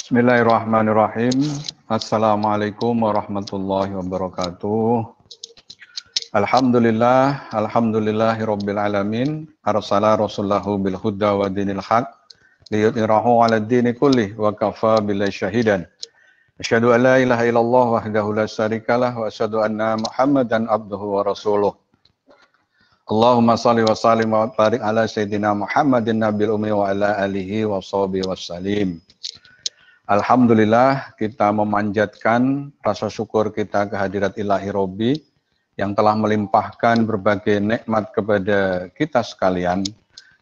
Bismillahirrahmanirrahim. Assalamualaikum warahmatullahi wabarakatuh. Alhamdulillahirabbil alamin. Arsala rasulahu bil huda wa dinil haq liyudhhirahu 'alad dini kullih wa kafa billahi syahidan. Asyhadu an la ilaha illallah wahdahu la syarikalah wa asyhadu anna Muhammadan abduhu wa rasuluh. Allahumma shalli wa sallim wa barik ala sayyidina Muhammadin nabil ummi wa ala alihi wa sahbihi wasallim. Alhamdulillah, kita memanjatkan rasa syukur kita kehadirat Ilahi Robbi yang telah melimpahkan berbagai nikmat kepada kita sekalian,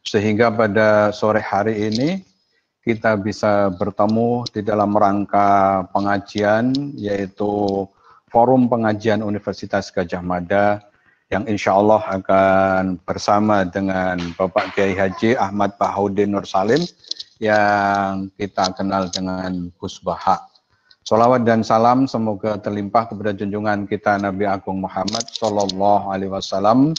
sehingga pada sore hari ini kita bisa bertemu di dalam rangka pengajian, yaitu Forum Pengajian Universitas Gadjah Mada, yang insya Allah akan bersama dengan Bapak Kiai Haji Ahmad Bahaudin Nur Salim, yang kita kenal dengan Gus Baha. Sholawat dan salam semoga terlimpah kepada junjungan kita Nabi Agung Muhammad Sallallahu Alaihi Wasallam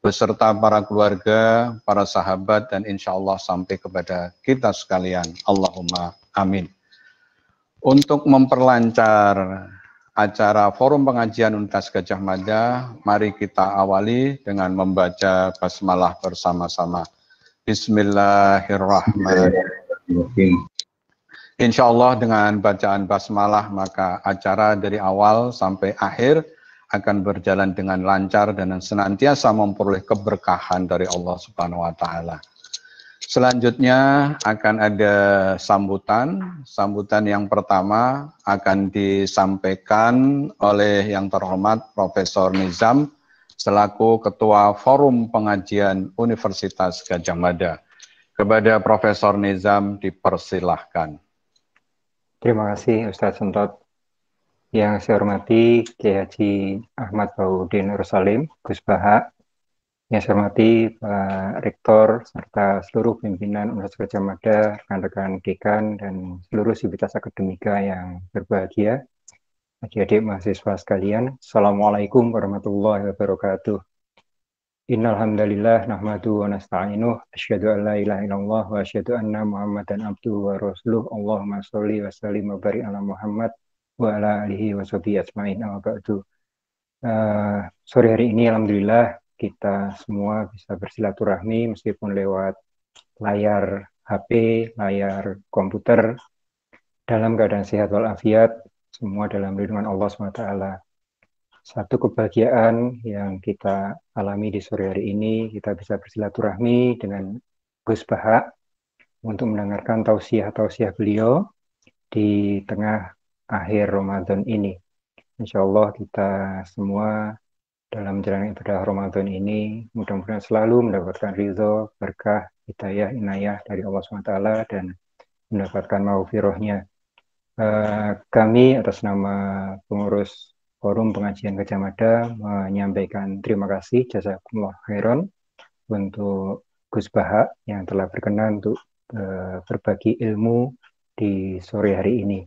beserta para keluarga, para sahabat, dan insya Allah sampai kepada kita sekalian. Allahumma amin. Untuk memperlancar acara Forum Pengajian Universitas Gadjah Mada, mari kita awali dengan membaca basmalah bersama-sama. Bismillahirrahmanirrahim. Insya Allah dengan bacaan basmalah maka acara dari awal sampai akhir akan berjalan dengan lancar dan senantiasa memperoleh keberkahan dari Allah Subhanahu wa Ta'ala. Selanjutnya akan ada sambutan. Sambutan yang pertama akan disampaikan oleh yang terhormat Profesor Nizam selaku Ketua Forum Pengajian Universitas Gadjah Mada. Kepada Profesor Nizam dipersilahkan. Terima kasih Ustadz Sentot. Yang saya hormati Kiai Haji Ahmad Bahaudin Nur Salim, Gus Baha. Yang saya hormati Pak Rektor serta seluruh pimpinan Universitas Gadjah Mada, rekan-rekan dekan dan seluruh sivitas akademika yang berbahagia. Adik-adik mahasiswa sekalian, Assalamualaikum warahmatullahi wabarakatuh. Innal hamdalillah nahmaduhu wa nasta'inuh asyhadu an la ilaha illallah wa asyhadu anna Muhammadan abduhu wa rasuluh. Allahumma sholli wa sallim wa barik ala Muhammad wa ala alihi wa sahbihi ajmain. Amma ba'du. Sore hari ini alhamdulillah kita semua bisa bersilaturahmi meskipun lewat layar HP, layar komputer, dalam keadaan sehat walafiat, semua dalam lindungan Allah SWT. Satu kebahagiaan yang kita alami di sore hari ini, kita bisa bersilaturahmi dengan Gus Baha untuk mendengarkan tausiah-tausiah beliau di tengah akhir Ramadan ini. Insya Allah kita semua dalam menjalani ibadah Ramadan ini mudah-mudahan selalu mendapatkan ridho, berkah, hidayah, inayah dari Allah SWT dan mendapatkan maghfirahnya. Kami atas nama pengurus Forum Pengajian Gadjah Mada menyampaikan terima kasih jazakumullah khairan untuk Gus Baha yang telah berkenan untuk berbagi ilmu di sore hari ini.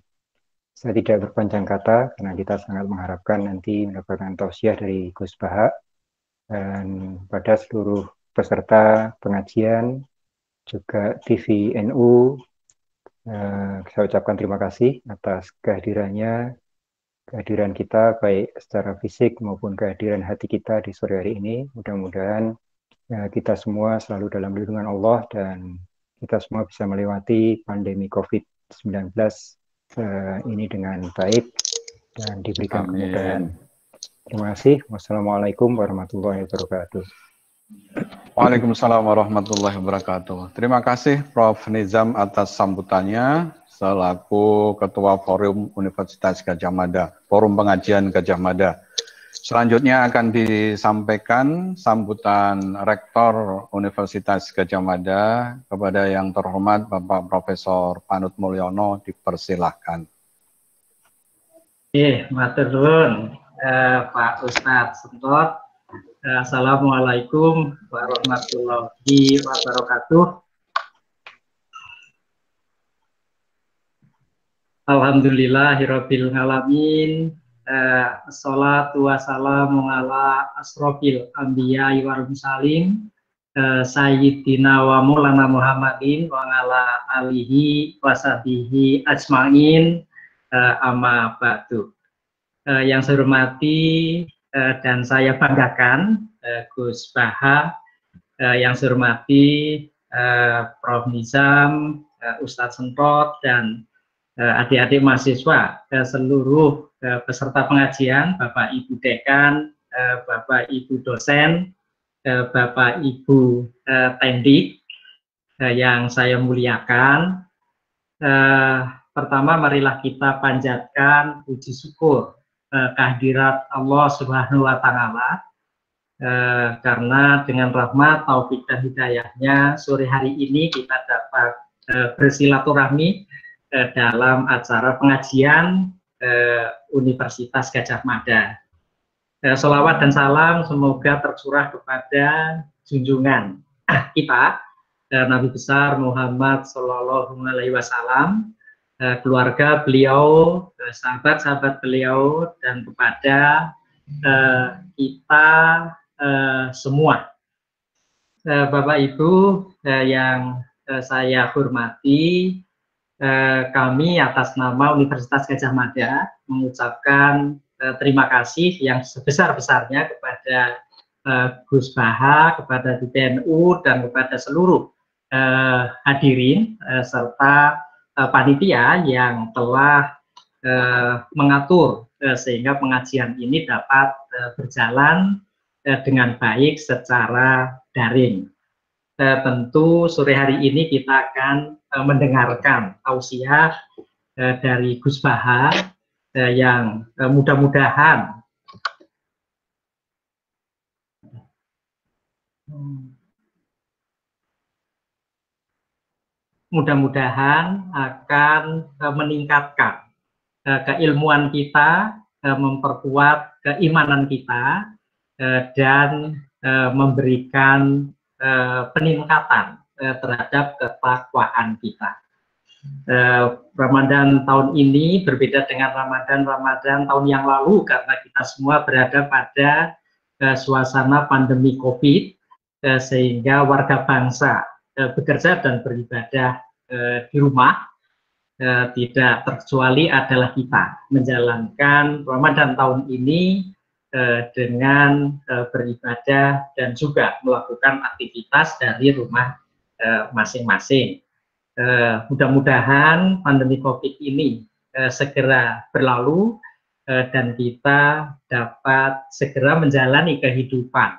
Saya tidak berpanjang kata karena kita sangat mengharapkan nanti mendapatkan tausiah dari Gus Baha, dan pada seluruh peserta pengajian juga TV NU, saya ucapkan terima kasih atas kehadiran kita baik secara fisik maupun kehadiran hati kita di sore hari ini. Mudah-mudahan kita semua selalu dalam lindungan Allah dan kita semua bisa melewati pandemi COVID-19 ini dengan baik dan diberikan kemudahan. Terima kasih. Wassalamualaikum warahmatullahi wabarakatuh. Waalaikumsalam warahmatullahi wabarakatuh. Terima kasih Prof. Nizam atas sambutannya selaku Ketua Forum Universitas Gadjah Mada, Forum Pengajian Gadjah Mada. Selanjutnya akan disampaikan sambutan Rektor Universitas Gadjah Mada kepada yang terhormat Bapak Profesor Panut Mulyono, dipersilahkan. Matur nuwun Pak Ustadz Sentot. Assalamualaikum warahmatullahi wabarakatuh. Alhamdulillahirabbil alamin. Assalatu wassalamu ala asrofil anbiya wal mursalin sayyidina wa maulana Muhammadin wa ala alihi washabihi ajmain, amma ba'du. Yang saya hormati dan saya banggakan Gus Baha, yang saya hormati Prof. Nizam, Ustadz Sentot, dan adik-adik mahasiswa, seluruh peserta pengajian, Bapak Ibu Dekan, Bapak Ibu dosen, Bapak Ibu tendik yang saya muliakan. Pertama, marilah kita panjatkan puji syukur kehadirat Allah Subhanahu wa Ta'ala, karena dengan rahmat, taufik dan hidayahnya sore hari ini kita dapat bersilaturahmi dalam acara pengajian Universitas Gadjah Mada. Sholawat dan salam semoga tercurah kepada junjungan kita, Nabi besar Muhammad Sallallahu Alaihi Wasallam, keluarga beliau, sahabat-sahabat beliau, dan kepada kita semua. Bapak Ibu yang saya hormati, kami atas nama Universitas Gadjah Mada mengucapkan terima kasih yang sebesar-besarnya kepada Gus Baha, kepada DPNU, dan kepada seluruh hadirin serta panitia yang telah mengatur sehingga pengajian ini dapat berjalan dengan baik secara daring. Tentu sore hari ini kita akan mendengarkan tausiah dari Gus Baha yang mudah-mudahan akan meningkatkan keilmuan kita, memperkuat keimanan kita, dan memberikan peningkatan terhadap ketakwaan kita. Ramadan tahun ini berbeda dengan Ramadan tahun yang lalu karena kita semua berada pada suasana pandemi COVID, sehingga warga bangsa bekerja dan beribadah di rumah. Tidak terkecuali adalah kita menjalankan Ramadan tahun ini dengan beribadah dan juga melakukan aktivitas dari rumah masing-masing. Mudah-mudahan pandemi COVID ini segera berlalu dan kita dapat segera menjalani kehidupan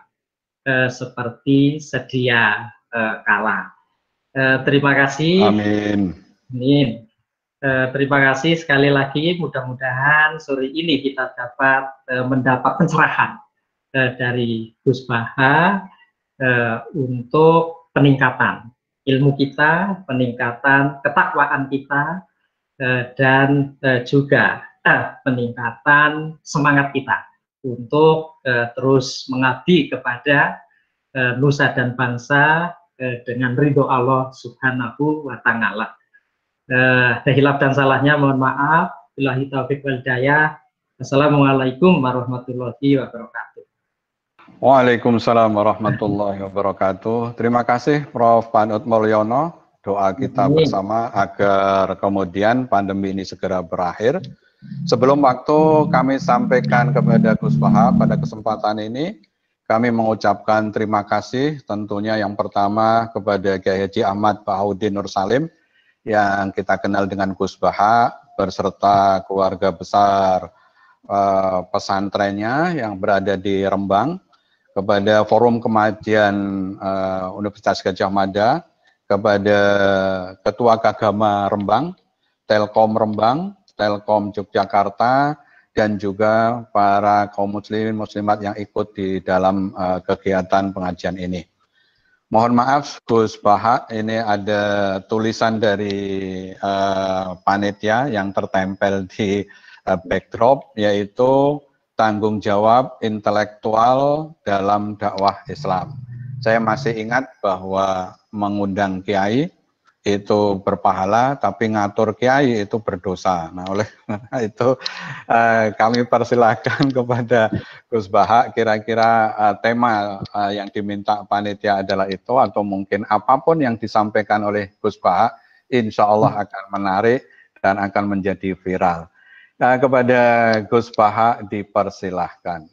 seperti sedia kala. Terima kasih. Amin. Amin. Terima kasih sekali lagi, mudah-mudahan sore ini kita dapat mendapat pencerahan dari Gus Baha untuk peningkatan ilmu kita, peningkatan ketakwaan kita, dan juga peningkatan semangat kita untuk terus mengabdi kepada nusa dan bangsa dengan ridho Allah Subhanahu wa Ta'ala. Hilaf dan salahnya mohon maaf. Billahi taufiq wal hidayah. Assalamualaikum warahmatullahi wabarakatuh. Waalaikumsalam warahmatullahi wabarakatuh. Terima kasih Prof. Panut Mulyono. Doa kita bersama agar kemudian pandemi ini segera berakhir. Sebelum waktu kami sampaikan kepada Gus Baha pada kesempatan ini, kami mengucapkan terima kasih tentunya yang pertama kepada Kiai Haji Ahmad Bahauddin Nur Salim yang kita kenal dengan Gus Baha berserta keluarga besar pesantrennya yang berada di Rembang, kepada Forum Kemajian Universitas Gadjah Mada, kepada Ketua Kagama Rembang, Telkom Rembang, Telkom Yogyakarta, dan juga para kaum muslimin muslimat yang ikut di dalam kegiatan pengajian ini. Mohon maaf Gus Baha, ini ada tulisan dari panitia yang tertempel di backdrop, yaitu tanggung jawab intelektual dalam dakwah Islam. Saya masih ingat bahwa mengundang kiai itu berpahala, tapi ngatur kiai itu berdosa. Nah, oleh karena itu kami persilahkan kepada Gus Bahak, kira-kira tema yang diminta panitia adalah itu, atau mungkin apapun yang disampaikan oleh Gus Bahak, insya Allah akan menarik dan akan menjadi viral. Nah, kepada Gus Bahak dipersilahkan.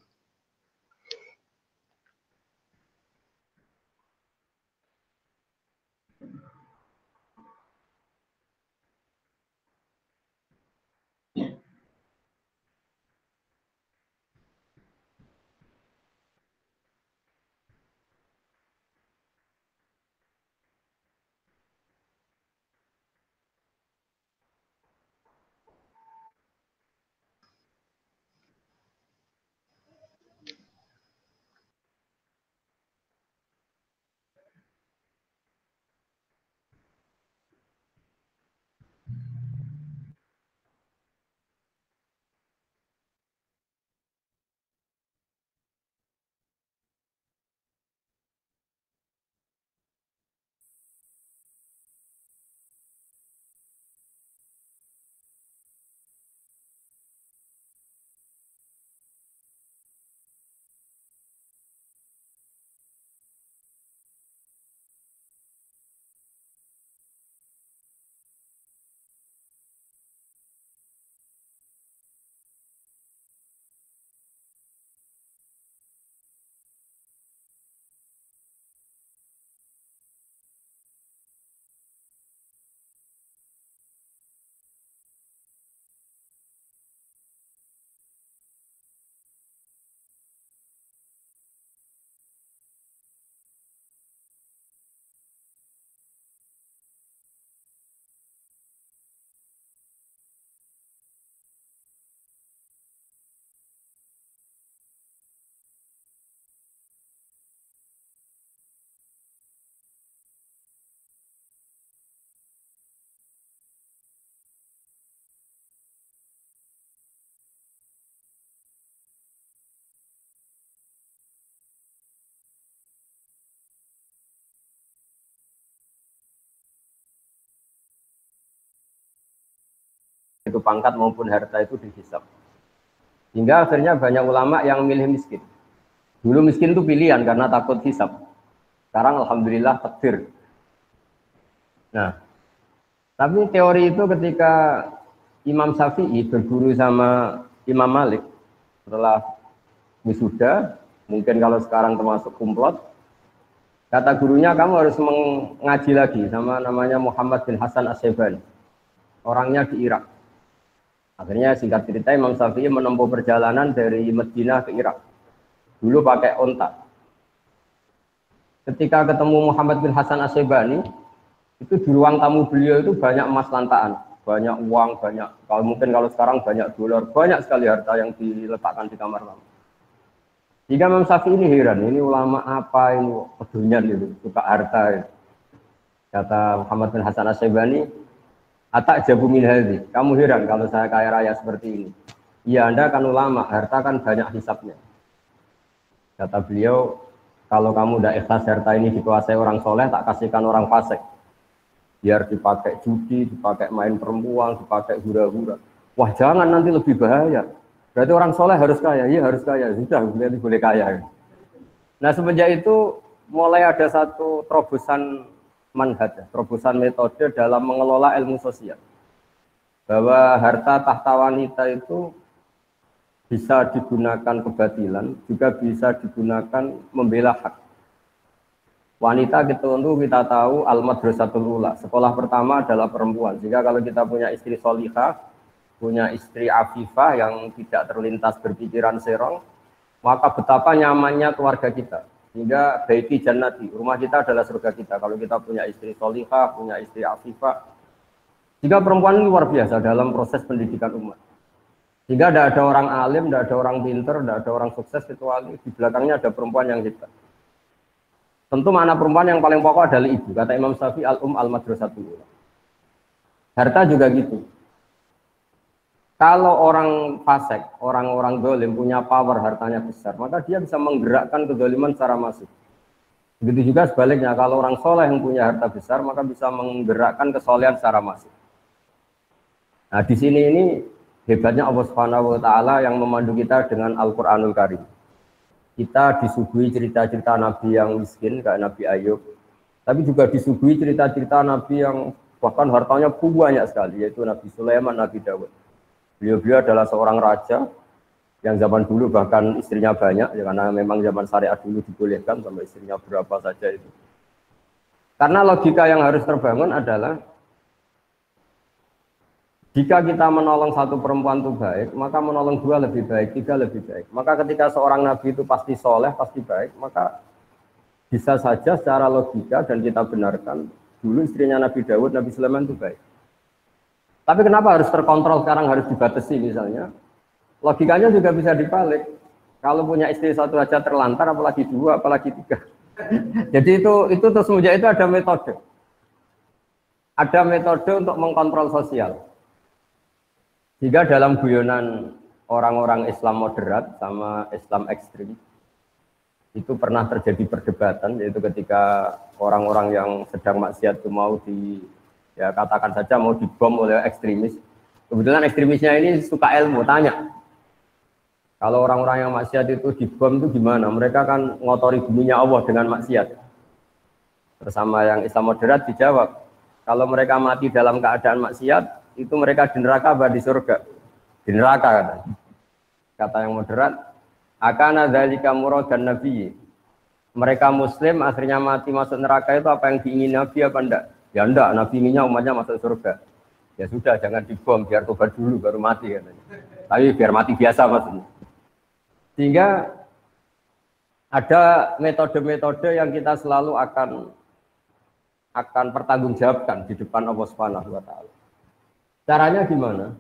Itu pangkat maupun harta itu dihisab. Hingga akhirnya banyak ulama yang milih miskin. Dulu miskin itu pilihan karena takut hisab. Sekarang alhamdulillah takdir. Nah, tapi teori itu ketika Imam Syafi'i berguru sama Imam Malik setelah wisuda, mungkin kalau sekarang termasuk kumplot, kata gurunya kamu harus mengaji lagi sama namanya Muhammad bin Hasan As-Syaibani. Orangnya di Irak. Akhirnya singkat cerita Imam Syafi'i menempuh perjalanan dari Madinah ke Irak. Dulu pakai onta. Ketika ketemu Muhammad bin Hasan As-Syaibani, itu di ruang tamu beliau itu banyak emas lantaan, banyak uang, banyak, kalau mungkin kalau sekarang banyak dolar, banyak sekali harta yang diletakkan di kamar tamu. Jika Imam Syafi'i ini heran, ini ulama apa ini pedulian gitu, suka harta. Ya. Kata Muhammad bin Hasan As-Syaibani, atak jabu min hadzi. Kamu heran kalau saya kaya raya seperti ini. Ya Anda kan ulama, harta kan banyak hisapnya. Kata beliau, kalau kamu udah ikhlas harta ini dikuasai orang soleh, tak kasihkan orang fasik. Biar dipakai judi, dipakai main perempuan, dipakai hura-hura. Wah jangan, nanti lebih bahaya. Berarti orang soleh harus kaya, iya harus kaya. Sudah, berarti boleh kaya. Nah semenjak itu mulai ada satu terobosan manhaj, terobosan metode dalam mengelola ilmu sosial. Bahwa harta tahta wanita itu bisa digunakan kebatilan, juga bisa digunakan membela hak. Wanita kita tahu al-madrasatul ula, sekolah pertama adalah perempuan. Jika kalau kita punya istri solihah, punya istri afifah yang tidak terlintas berpikiran serong, maka betapa nyamannya keluarga kita. Hingga baiti jannati, rumah kita adalah surga kita. Kalau kita punya istri solihah, punya istri afifah. Jika perempuan ini luar biasa dalam proses pendidikan umat. Jika tidak ada orang alim, tidak ada orang pinter, tidak ada orang sukses, kecuali di belakangnya ada perempuan yang hebat. Tentu makna perempuan yang paling pokok adalah ibu. Kata Imam Syafi'i, al-madrasatul ula. Harta juga gitu. Kalau orang fasik, orang-orang dolim punya power, hartanya besar, maka dia bisa menggerakkan kedoliman secara masif. Begitu juga sebaliknya, kalau orang soleh yang punya harta besar, maka bisa menggerakkan kesolehan secara masif. Nah, di sini ini hebatnya Allah Subhanahu wa Ta'ala yang memandu kita dengan Al-Qur'anul Karim. Kita disuguhi cerita-cerita Nabi yang miskin, kayak Nabi Ayub, tapi juga disuguhi cerita-cerita Nabi yang bahkan hartanya banyak sekali, yaitu Nabi Sulaiman, Nabi Dawud. Beliau adalah seorang raja yang zaman dulu bahkan istrinya banyak, ya, karena memang zaman syariat dulu dibolehkan sampai istrinya berapa saja itu. Karena logika yang harus terbangun adalah jika kita menolong satu perempuan itu baik, maka menolong dua lebih baik, tiga lebih baik. Maka ketika seorang nabi itu pasti soleh, pasti baik, maka bisa saja secara logika dan kita benarkan dulu istrinya Nabi Dawud, Nabi Sulaiman itu baik. Tapi kenapa harus terkontrol sekarang, harus dibatasi misalnya? Logikanya juga bisa dibalik. Kalau punya istri satu aja terlantar, apalagi dua, apalagi tiga. Jadi itu terus semenjak itu ada metode. Ada metode untuk mengkontrol sosial. Jika dalam guyonan orang-orang Islam moderat sama Islam ekstrim, itu pernah terjadi perdebatan, yaitu ketika orang-orang yang sedang maksiat itu mau ya katakan saja mau dibom oleh ekstremis. Kebetulan ekstremisnya ini suka ilmu, tanya. Kalau orang-orang yang maksiat itu dibom itu gimana? Mereka kan ngotori buminya Allah dengan maksiat. Bersama yang Islam moderat dijawab, kalau mereka mati dalam keadaan maksiat, itu mereka di neraka apa di surga? Di neraka kata. Kata yang moderat, akana dzalika muradan nabi. Mereka muslim akhirnya mati masuk neraka itu apa yang diingini Nabi apa enggak? Ya enggak, Nabi inginnya umatnya masuk surga. Ya sudah, jangan dibom, biar tobat dulu baru mati katanya. Tapi biar mati biasa maksudnya. Sehingga ada metode-metode yang kita selalu akan pertanggungjawabkan di depan Allah Subhanahu wa Ta'ala. Caranya gimana?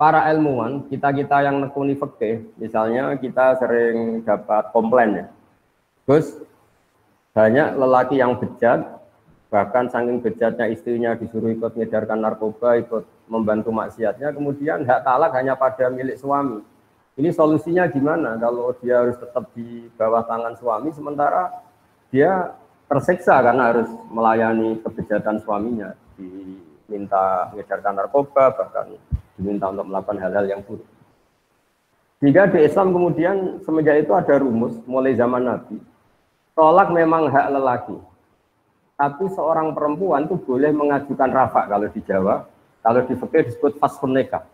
Para ilmuwan, kita yang nekuni fikih, misalnya kita sering dapat komplain ya. Terus banyak lelaki yang bejat, bahkan saking bejatnya istrinya disuruh ikut mengedarkan narkoba, ikut membantu maksiatnya, kemudian hak talak hanya pada milik suami. Ini solusinya gimana? Kalau dia harus tetap di bawah tangan suami, sementara dia tersiksa karena harus melayani kebejatan suaminya. Diminta mengedarkan narkoba, bahkan diminta untuk melakukan hal-hal yang buruk. Jika di Islam kemudian semenjak itu ada rumus mulai zaman Nabi, tolak memang hak lelaki, tapi seorang perempuan itu boleh mengajukan rafa kalau di Jawa, kalau di fikih disebut faskhun nikah.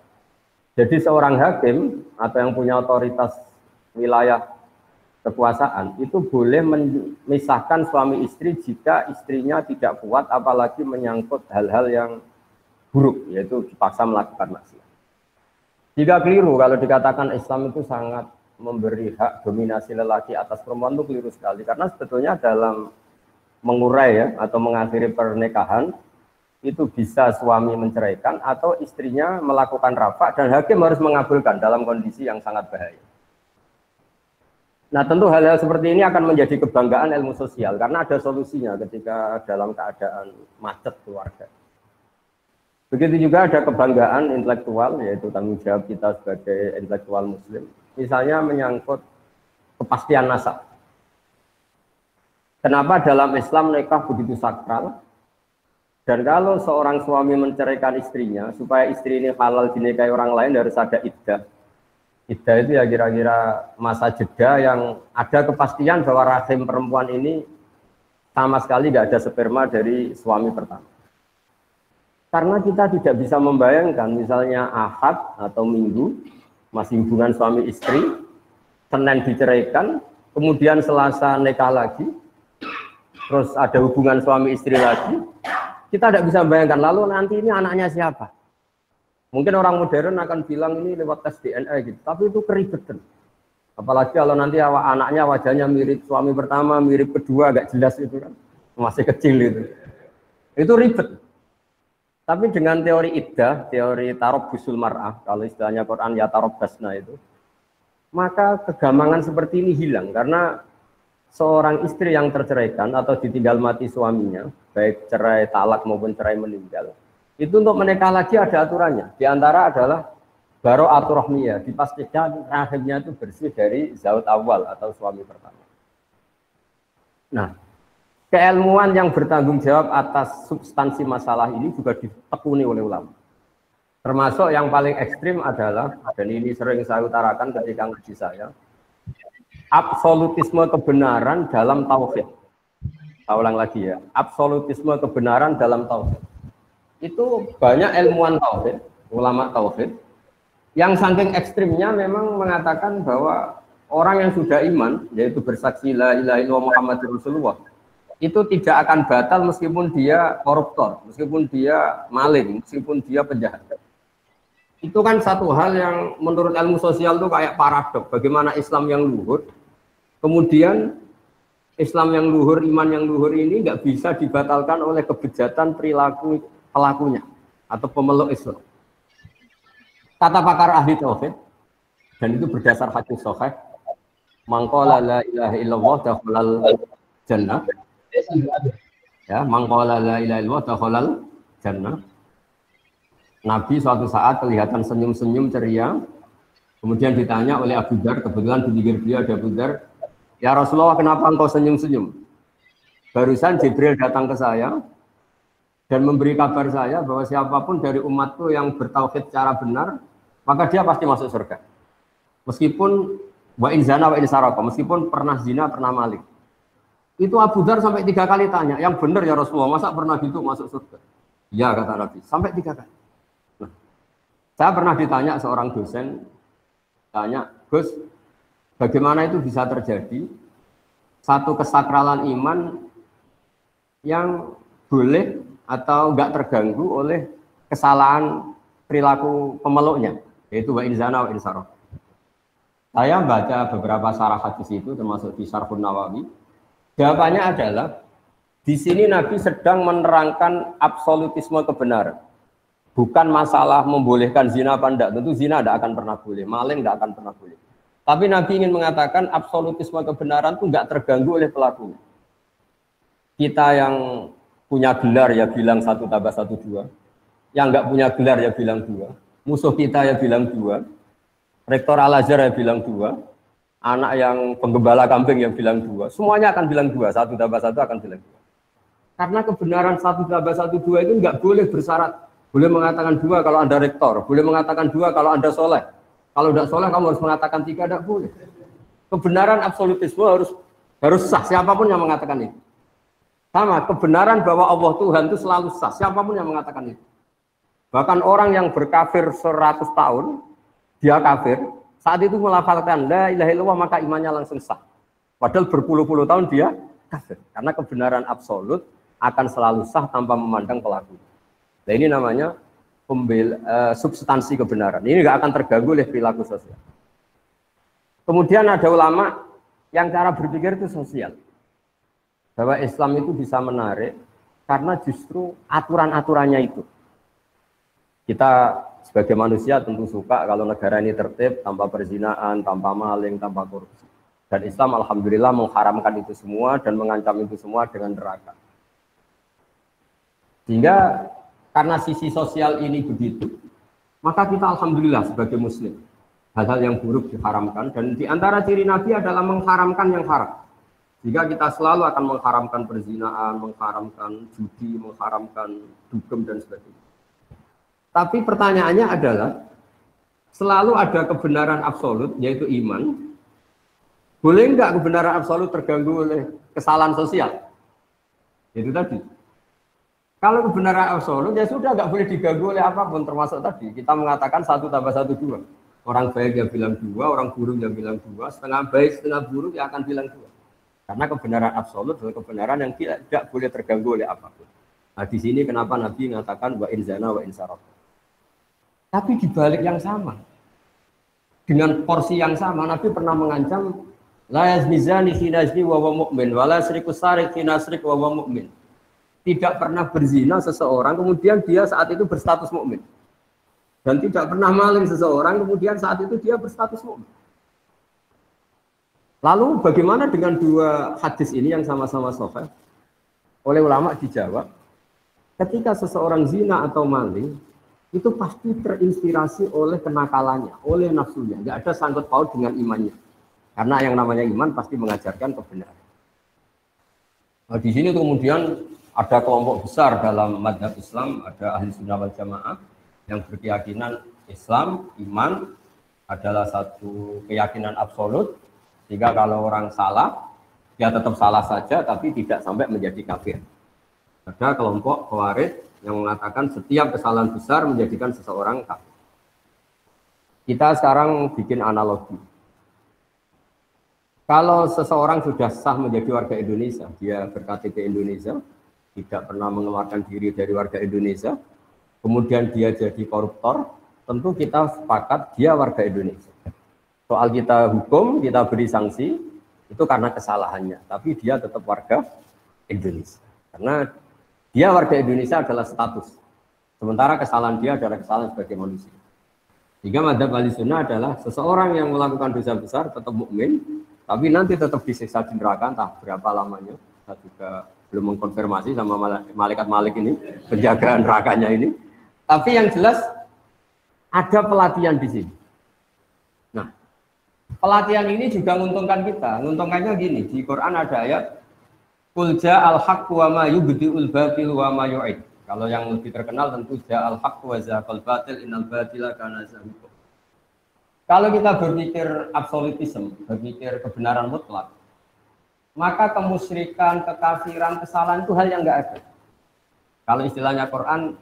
Jadi seorang hakim atau yang punya otoritas wilayah kekuasaan itu boleh memisahkan suami istri jika istrinya tidak kuat, apalagi menyangkut hal-hal yang buruk, yaitu dipaksa melakukan maksiat. Jika keliru kalau dikatakan Islam itu sangat memberi hak dominasi lelaki atas perempuan, itu keliru sekali, karena sebetulnya dalam mengurai ya atau mengakhiri pernikahan itu bisa suami menceraikan atau istrinya melakukan rafa dan hakim harus mengabulkan dalam kondisi yang sangat bahaya. Nah, tentu hal-hal seperti ini akan menjadi kebanggaan ilmu sosial karena ada solusinya ketika dalam keadaan macet keluarga. Begitu juga ada kebanggaan intelektual, yaitu tanggung jawab kita sebagai intelektual muslim. Misalnya menyangkut kepastian nasab. Kenapa dalam Islam nikah begitu sakral? Dan kalau seorang suami menceraikan istrinya, supaya istri ini halal dinikahi orang lain harus ada iddah. Iddah itu ya kira-kira masa jeda yang ada kepastian bahwa rahim perempuan ini sama sekali nggak ada sperma dari suami pertama. Karena kita tidak bisa membayangkan misalnya Ahad atau Minggu masih hubungan suami istri, Senin diceraikan, kemudian Selasa nikah lagi, terus ada hubungan suami istri lagi, kita tidak bisa membayangkan lalu nanti ini anaknya siapa. Mungkin orang modern akan bilang ini lewat tes DNA gitu, tapi itu keribetan. Apalagi kalau nanti anaknya wajahnya mirip suami pertama, mirip kedua, agak jelas itu kan, masih kecil itu. Itu ribet. Tapi dengan teori iddah, teori tarabbusul mar'ah, kalau istilahnya Quran ya tarabbasna itu, maka kegamangan seperti ini hilang karena seorang istri yang terceraikan atau ditinggal mati suaminya, baik cerai talak maupun cerai meninggal, Itu untuk menikah lagi ada aturannya. Di antara adalah baro'atur rahmiyah, dipastikan rahimnya itu bersih dari zaut awal atau suami pertama. Nah, keilmuan yang bertanggung jawab atas substansi masalah ini juga ditekuni oleh ulama. Termasuk yang paling ekstrim adalah, dan ini sering saya utarakan ketika ngaji saya, absolutisme kebenaran dalam tauhid. Saya ulang lagi ya, absolutisme kebenaran dalam tauhid. Itu banyak ilmuwan tauhid, ulama tauhid, yang saking ekstrimnya memang mengatakan bahwa orang yang sudah iman, yaitu bersaksi la ilaha illallah Muhammadur Rasulullah, itu tidak akan batal meskipun dia koruptor, meskipun dia maling, meskipun dia penjahat. Itu kan satu hal yang menurut ilmu sosial itu kayak paradok. Bagaimana Islam yang luhur, kemudian Islam yang luhur, iman yang luhur ini nggak bisa dibatalkan oleh kebejatan perilaku pelakunya atau pemeluk Islam. Kata pakar ahli tauhid, dan itu berdasar hadis sahih, mangqala la ilaha illallah dakhalal jannah. Ya, mangqala la ilaha illallah dakhalal jannah. Nabi suatu saat kelihatan senyum-senyum ceria. Kemudian ditanya oleh Abu Dzar, kebetulan di pinggir beliau ada Abu Dzar, "Ya Rasulullah, kenapa engkau senyum-senyum?" Barusan Jibril datang ke saya dan memberi kabar saya bahwa siapapun dari umatku yang bertauhid secara benar, maka dia pasti masuk surga. Meskipun wa in zana wa in saraka, meskipun pernah zina, pernah maling. Itu Abu Dzar sampai 3 kali tanya, "Yang benar ya Rasulullah, masa pernah gitu masuk surga?" Ya, kata Nabi, sampai 3 kali. Nah, saya pernah ditanya seorang dosen, tanya, "Gus, bagaimana itu bisa terjadi satu kesakralan iman yang boleh atau enggak terganggu oleh kesalahan perilaku pemeluknya, yaitu wa in zana wa in saraka?" Saya baca beberapa syarah hadis itu, termasuk di Syarhun Nawawi. Jawabannya adalah, di sini Nabi sedang menerangkan absolutisme kebenaran. Bukan masalah membolehkan zina apa enggak. Tentu zina tidak akan pernah boleh, maling tidak akan pernah boleh. Tapi Nabi ingin mengatakan absolutisme kebenaran itu enggak terganggu oleh pelakunya. Kita yang punya gelar ya bilang 1 tambah 1 2. Yang enggak punya gelar ya bilang 2. Musuh kita ya bilang 2. Rektor Al-Azhar ya bilang 2. Anak yang penggembala kambing yang bilang 2. Semuanya akan bilang 2. 1 tambah 1 akan bilang 2. Karena kebenaran 1 tambah 1 2 itu enggak boleh bersyarat. Boleh mengatakan 2 kalau Anda rektor, boleh mengatakan 2 kalau Anda soleh. Kalau tidak soleh kamu harus mengatakan 3, tidak boleh. Kebenaran absolutisme harus sah, siapapun yang mengatakan itu. Sama, kebenaran bahwa Allah Tuhan itu selalu sah, siapapun yang mengatakan itu. Bahkan orang yang berkafir 100 tahun, dia kafir, saat itu melafalkan la ilaha illallah maka imannya langsung sah. Padahal berpuluh-puluh tahun dia kafir. Karena kebenaran absolut akan selalu sah tanpa memandang pelaku. Nah, ini namanya substansi kebenaran. Ini nggak akan terganggu oleh perilaku sosial. Kemudian ada ulama yang cara berpikir itu sosial. Bahwa Islam itu bisa menarik karena justru aturan-aturannya itu. Kita sebagai manusia tentu suka kalau negara ini tertib, tanpa perzinaan, tanpa maling, tanpa korupsi. Dan Islam alhamdulillah mengharamkan itu semua dan mengancam itu semua dengan neraka. Sehingga karena sisi sosial ini begitu, maka kita alhamdulillah sebagai muslim, hal-hal yang buruk diharamkan, dan di antara ciri Nabi adalah mengharamkan yang haram. Jika kita selalu akan mengharamkan perzinaan, mengharamkan judi, mengharamkan dugem dan sebagainya. Tapi pertanyaannya adalah, selalu ada kebenaran absolut, yaitu iman. Boleh enggak kebenaran absolut terganggu oleh kesalahan sosial? Itu tadi. Kalau kebenaran absolut, ya sudah nggak boleh diganggu oleh apapun, termasuk tadi. Kita mengatakan 1 tambah 1 2. Orang baik yang bilang 2, orang buruk yang bilang 2, setengah baik, setengah buruk yang akan bilang 2. Karena kebenaran absolut adalah kebenaran yang tidak boleh terganggu oleh apapun. Nah, di sini kenapa Nabi mengatakan wa in zana wa in saraka. Tapi di balik yang sama, dengan porsi yang sama, Nabi pernah mengancam la yazni zani hina yazni wa huwa mu'min, wa la yasriqu sariq hina yasriq wa huwa mu'min. Tidak pernah berzina seseorang, kemudian dia saat itu berstatus mukmin. Dan tidak pernah maling seseorang, kemudian saat itu dia berstatus mukmin. Lalu bagaimana dengan 2 hadis ini yang sama-sama sahih? Oleh ulama dijawab, ketika seseorang zina atau maling, itu pasti terinspirasi oleh kenakalannya, oleh nafsunya. Nggak ada sangkut paut dengan imannya. Karena yang namanya iman pasti mengajarkan kebenaran. Nah, di sini kemudian ada kelompok besar dalam madhab Islam, ada ahli sunnah wal jamaah yang berkeyakinan Islam, iman adalah satu keyakinan absolut, sehingga kalau orang salah, dia tetap salah saja, tapi tidak sampai menjadi kafir. Ada kelompok Khawarij yang mengatakan setiap kesalahan besar menjadikan seseorang kafir. Kita sekarang bikin analogi. Kalau seseorang sudah sah menjadi warga Indonesia, dia berKTP Indonesia, tidak pernah mengeluarkan diri dari warga Indonesia, kemudian dia jadi koruptor, tentu kita sepakat dia warga Indonesia. Soal kita hukum, kita beri sanksi, itu karena kesalahannya, tapi dia tetap warga Indonesia. Karena dia warga Indonesia adalah status, sementara kesalahan dia adalah kesalahan sebagai manusia. Sehingga madhab Ahlussunnah adalah seseorang yang melakukan dosa besar tetap mukmin, tapi nanti tetap disiksa di neraka, entah berapa lamanya. Saya juga belum mengkonfirmasi sama malaikat Malik ini, penjaga nerakanya ini. Tapi yang jelas ada pelatihan di sini. Nah, pelatihan ini juga menguntungkan kita. Menguntungkannya gini, di Quran ada ayat Qul ja'al haqqu wa ma yubdi'ul batil wa ma yu'id. Kalau yang lebih terkenal tentu ja'al haqqu wa zaqal batil innal batila kana zahuqa. Kalau kita berpikir absolutisme, berpikir kebenaran mutlak, maka kemusyrikan, kekafiran, kesalahan itu hal yang enggak ada. Kalau istilahnya Quran,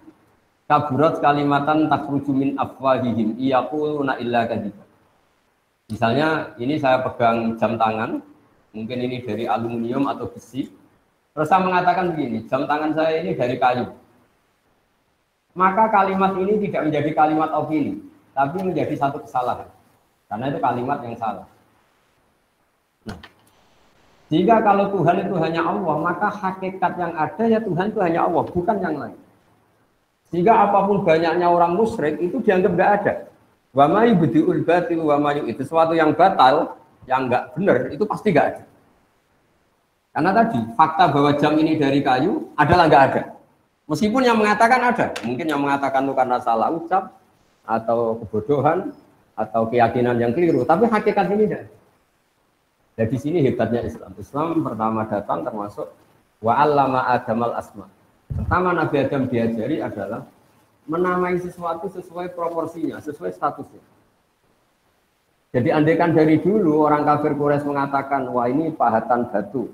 kaburat kalimatan takhruju min afwahihim iyaquluna illa kadziba. Misalnya ini saya pegang jam tangan, mungkin ini dari aluminium atau besi, terus saya mengatakan begini, jam tangan saya ini dari kayu. Maka kalimat ini tidak menjadi kalimat opini, tapi menjadi satu kesalahan. Karena itu kalimat yang salah. Nah, jika kalau Tuhan itu hanya Allah, maka hakikat yang ada ya Tuhan itu hanya Allah, bukan yang lain. Sehingga apapun banyaknya orang musyrik itu dianggap enggak ada. Wa ma yubdi'ul batil wa ma yu'id. Sesuatu yang batal, yang enggak benar itu pasti enggak ada. Karena tadi fakta bahwa jam ini dari kayu adalah enggak ada. Meskipun yang mengatakan ada, mungkin yang mengatakan itu karena salah ucap atau kebodohan atau keyakinan yang keliru, tapi hakikat ini tidak. Jadi di sini hebatnya Islam. Islam pertama datang termasuk wa 'allama Adamal asma. Pertama Nabi Adam diajari adalah menamai sesuatu sesuai proporsinya, sesuai statusnya. Jadi andaikan dari dulu orang kafir Quraisy mengatakan, wah ini pahatan batu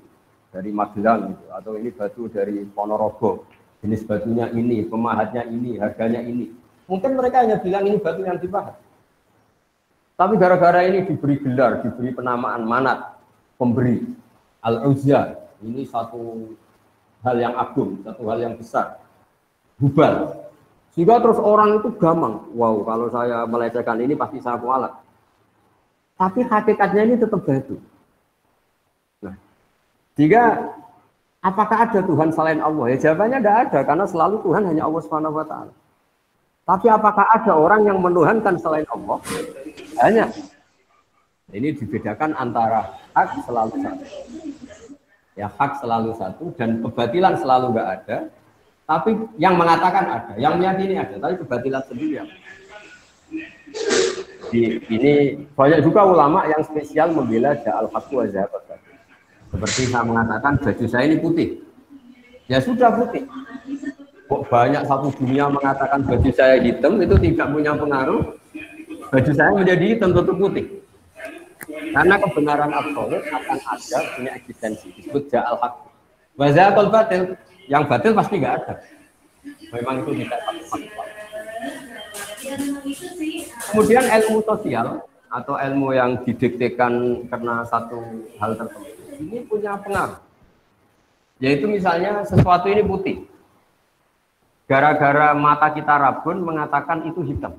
dari Magelang gitu, atau ini batu dari Ponorogo, jenis batunya ini, pemahatnya ini, harganya ini. Mungkin mereka hanya bilang ini batu yang dipahat. Tapi gara-gara ini diberi gelar, diberi penamaan manat, pemberi, Al-Uzza, ini satu hal yang agung, satu hal yang besar, Hubal. Sehingga terus orang itu gampang, wow kalau saya melecehkan ini pasti saya kualat. Tapi hakikatnya ini tetap batu. Nah, jika apakah ada Tuhan selain Allah? Ya jawabannya tidak ada, karena selalu Tuhan hanya Allah Subhanahu wa Ta'ala. Tapi apakah ada orang yang menuhankan selain Allah? Hanya. Ini dibedakan antara hak selalu satu. Ya hak selalu satu dan kebatilan selalu enggak ada. Tapi yang mengatakan ada, yang meyakini ada, tapi kebatilan sendiri. Ini banyak juga ulama yang spesial membela ja'al haqqu wa zahaqal batil. Seperti saya mengatakan baju saya ini putih. Ya sudah putih. Kok banyak satu dunia mengatakan baju saya hitam, itu tidak punya pengaruh. Baju saya menjadi hitam tentu putih. Karena kebenaran absolut akan ada punya eksistensi. Disebut ja'al haqqu wa zahaqal batil. Yang batil pasti nggak ada. Memang itu tidak faktual. Kemudian ilmu sosial atau ilmu yang didiktekan karena satu hal tertentu ini punya pengaruh. Yaitu misalnya sesuatu ini putih. Gara-gara mata kita rabun mengatakan itu hitam.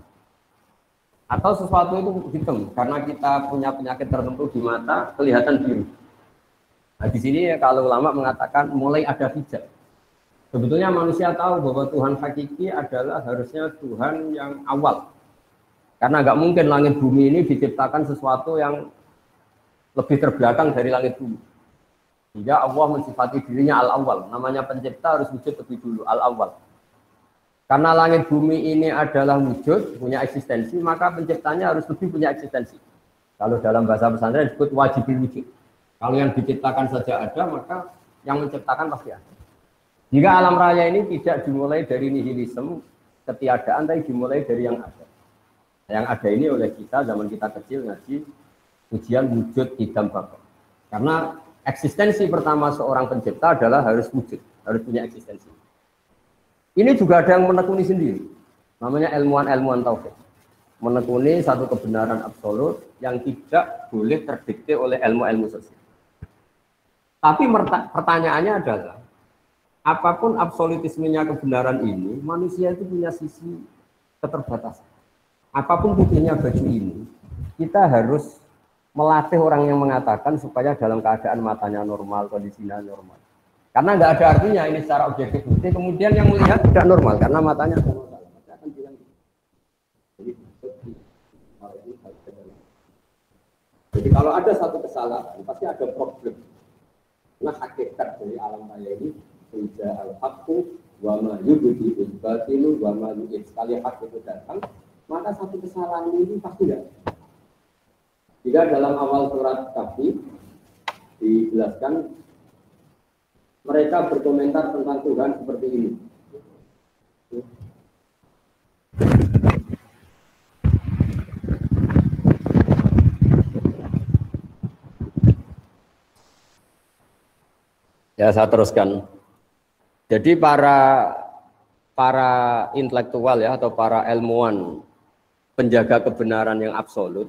Atau sesuatu itu hitam karena kita punya penyakit tertentu di mata kelihatan biru. Nah, di sini kalau ulama mengatakan mulai ada hijab. Sebetulnya manusia tahu bahwa Tuhan hakiki adalah harusnya Tuhan yang awal. Karena nggak mungkin langit bumi ini diciptakan sesuatu yang lebih terbelakang dari langit bumi. Sehingga Allah mensifati dirinya al-awwal. Namanya pencipta harus wujud lebih dulu, al-awwal. Karena langit bumi ini adalah wujud, punya eksistensi, maka penciptanya harus lebih punya eksistensi. Kalau dalam bahasa pesantren disebut wajibul wujud. Kalau yang diciptakan saja ada, maka yang menciptakan pasti ada. Jika alam raya ini tidak dimulai dari nihilisme, ketiadaan, tapi dimulai dari yang ada. Yang ada ini oleh kita, zaman kita kecil ngaji, ujian wujud idam bapak. Karena eksistensi pertama seorang pencipta adalah harus wujud, harus punya eksistensi. Ini juga ada yang menekuni sendiri, namanya ilmuwan tauhid. Menekuni satu kebenaran absolut yang tidak boleh terdikte oleh ilmu-ilmu sosial. Tapi pertanyaannya adalah, apapun absolutismenya kebenaran ini, manusia itu punya sisi keterbatasan. Apapun putihnya baju ini, kita harus melatih orang yang mengatakan supaya dalam keadaan matanya normal, kondisinya normal. Karena nggak ada artinya ini secara objektif putih, kemudian yang melihat tidak normal karena matanya normal. Jadi kalau ada satu kesalahan, pasti ada problem. Nah hakikat dari alam raya ini, sudah al-haqqu wa ma yubdi'ul batilu wa ma yu'id. Sekali hak itu datang, maka satu kesalahan ini pasti ada. Jika dalam awal surat Kahfi dijelaskan, mereka berkomentar tentang Tuhan seperti ini. Ya, saya teruskan. Jadi para intelektual ya atau para ilmuwan penjaga kebenaran yang absolut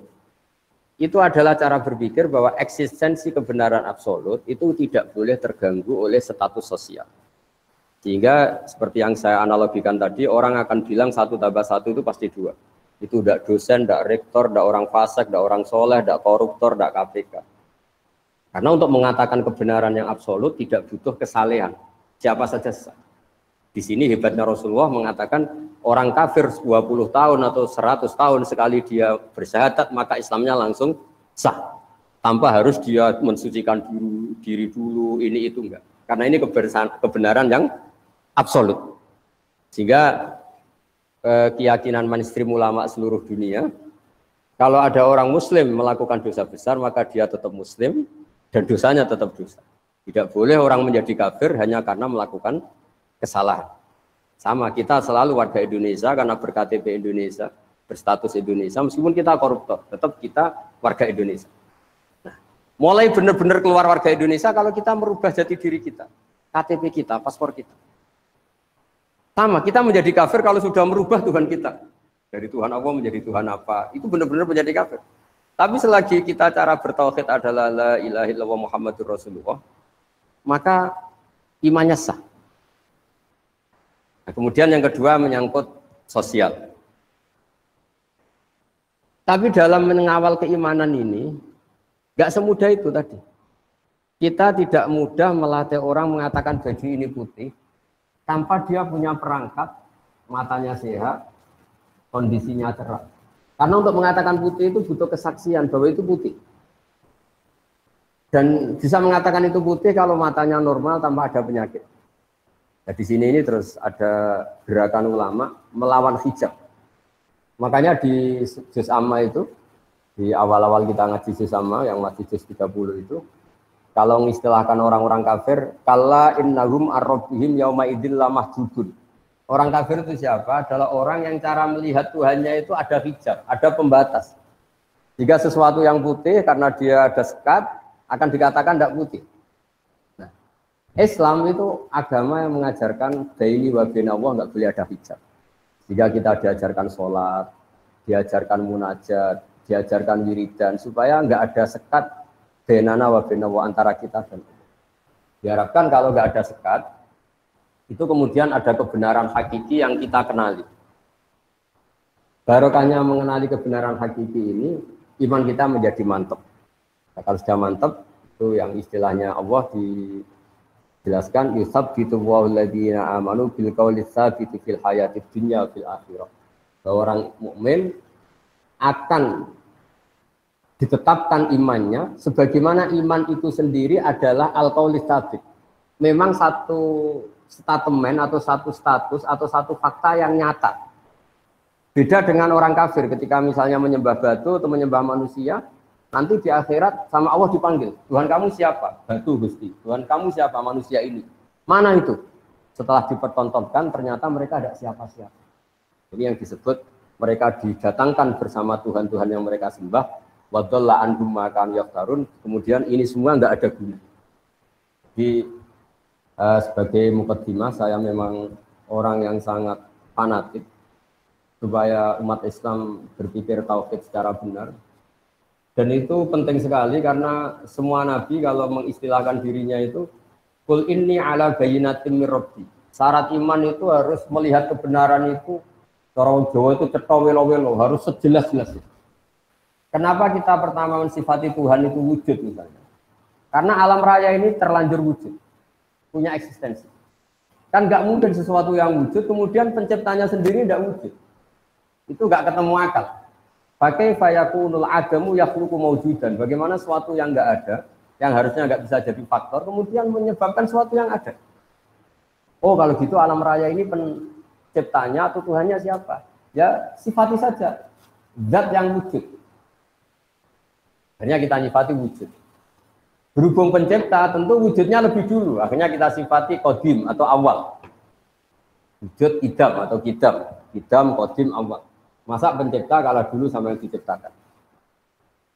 itu adalah cara berpikir bahwa eksistensi kebenaran absolut itu tidak boleh terganggu oleh status sosial. Sehingga seperti yang saya analogikan tadi, orang akan bilang 1 tambah 1 itu pasti 2. Itu tidak dosen, tidak rektor, tidak orang fasik, tidak orang soleh, tidak koruptor, tidak KPK. Karena untuk mengatakan kebenaran yang absolut tidak butuh kesalehan. Siapa saja sah. Di sini hebatnya Rasulullah mengatakan orang kafir 20 tahun atau 100 tahun sekali dia bersyahadat maka Islamnya langsung sah. Tanpa harus dia mensucikan diri dulu, ini itu enggak. Karena ini kebenaran yang absolut. Sehingga keyakinan mainstream ulama seluruh dunia, kalau ada orang muslim melakukan dosa besar maka dia tetap muslim dan dosanya tetap dosa. Tidak boleh orang menjadi kafir hanya karena melakukan kesalahan. Sama, kita selalu warga Indonesia karena berKTP Indonesia, berstatus Indonesia, meskipun kita koruptor, tetap kita warga Indonesia. Nah, mulai benar-benar keluar warga Indonesia kalau kita merubah jati diri kita, KTP kita, paspor kita. Sama, kita menjadi kafir kalau sudah merubah Tuhan kita. Dari Tuhan Allah menjadi Tuhan apa, itu benar-benar menjadi kafir. Tapi selagi kita cara bertauhid adalah la ilaha illallah Muhammadur Rasulullah, maka imannya sah. Nah, kemudian yang kedua menyangkut sosial. Tapi dalam mengawal keimanan ini, nggak semudah itu tadi. Kita tidak mudah melatih orang mengatakan baju ini putih, tanpa dia punya perangkat, matanya sehat, kondisinya cerah. Karena untuk mengatakan putih itu butuh kesaksian bahwa itu putih. Dan bisa mengatakan itu putih kalau matanya normal tanpa ada penyakit. Nah, di sini ini terus ada gerakan ulama melawan hijab. Makanya di juz amma itu, di awal-awal kita ngaji juz amma yang masih juz 30 itu, kalau mengistilahkan orang-orang kafir, kalla innahum ar-rabbihim yauma idzil lamahjubun. Orang kafir itu siapa? Adalah orang yang cara melihat Tuhannya itu ada hijab, ada pembatas. Jika sesuatu yang putih karena dia ada sekat, akan dikatakan tidak putih. Nah, Islam itu agama yang mengajarkan baini wa baina Allah nggak boleh ada hijab. Jika kita diajarkan sholat, diajarkan munajat, diajarkan wiridan, supaya nggak ada sekat bainana wa baina Allah antara kita dan Allah. Diharapkan kalau nggak ada sekat, itu kemudian ada kebenaran hakiki yang kita kenali. Barokahnya mengenali kebenaran hakiki ini, iman kita menjadi mantap. Nah, kalau sudah mantap, itu yang istilahnya Allah dijelaskan, yusabbitu Allahu alladziina aamanu bil qawli tsabiti fil hayatid dunya fil akhirah. Bahwa orang mukmin akan ditetapkan imannya sebagaimana iman itu sendiri adalah al-qauli tsabit. Memang satu statement atau satu status atau satu fakta yang nyata. Beda dengan orang kafir ketika misalnya menyembah batu atau menyembah manusia, nanti di akhirat sama Allah dipanggil, Tuhan kamu siapa? Batu Gusti. Tuhan kamu siapa? Manusia ini. Mana itu? Setelah dipertontonkan ternyata mereka ada siapa-siapa. Ini yang disebut mereka didatangkan bersama Tuhan-Tuhan yang mereka sembah. Wadalla anhum ma kanu yaftarun. Kemudian ini semua enggak ada guna. Sebagai mukaddimah, saya memang orang yang sangat fanatik supaya umat Islam berpikir tauhid secara benar. Dan itu penting sekali karena semua nabi kalau mengistilahkan dirinya itu qul inni ala bayyinatin mir rabbi. Syarat iman itu harus melihat kebenaran itu, orang Jawa itu cetha welo-welo, harus sejelas-jelasnya. Kenapa kita pertama mensifati Tuhan itu wujud misalnya? Karena alam raya ini terlanjur wujud, punya eksistensi. Kan nggak mungkin sesuatu yang wujud kemudian penciptanya sendiri tidak wujud. Itu nggak ketemu akal. Pakai fayakunul adamu yakhluqu mawjudan. Bagaimana sesuatu yang nggak ada, yang harusnya nggak bisa jadi faktor, kemudian menyebabkan sesuatu yang ada. Oh kalau gitu alam raya ini penciptanya atau Tuhannya siapa? Ya sifati saja zat yang wujud. Akhirnya kita nyifati wujud. Berhubung pencipta tentu wujudnya lebih dulu. Akhirnya kita sifati qadim atau awal. Wujud idam atau kidam. Kidam, qadim, awal. Masa pencipta kalah dulu sama yang diciptakan.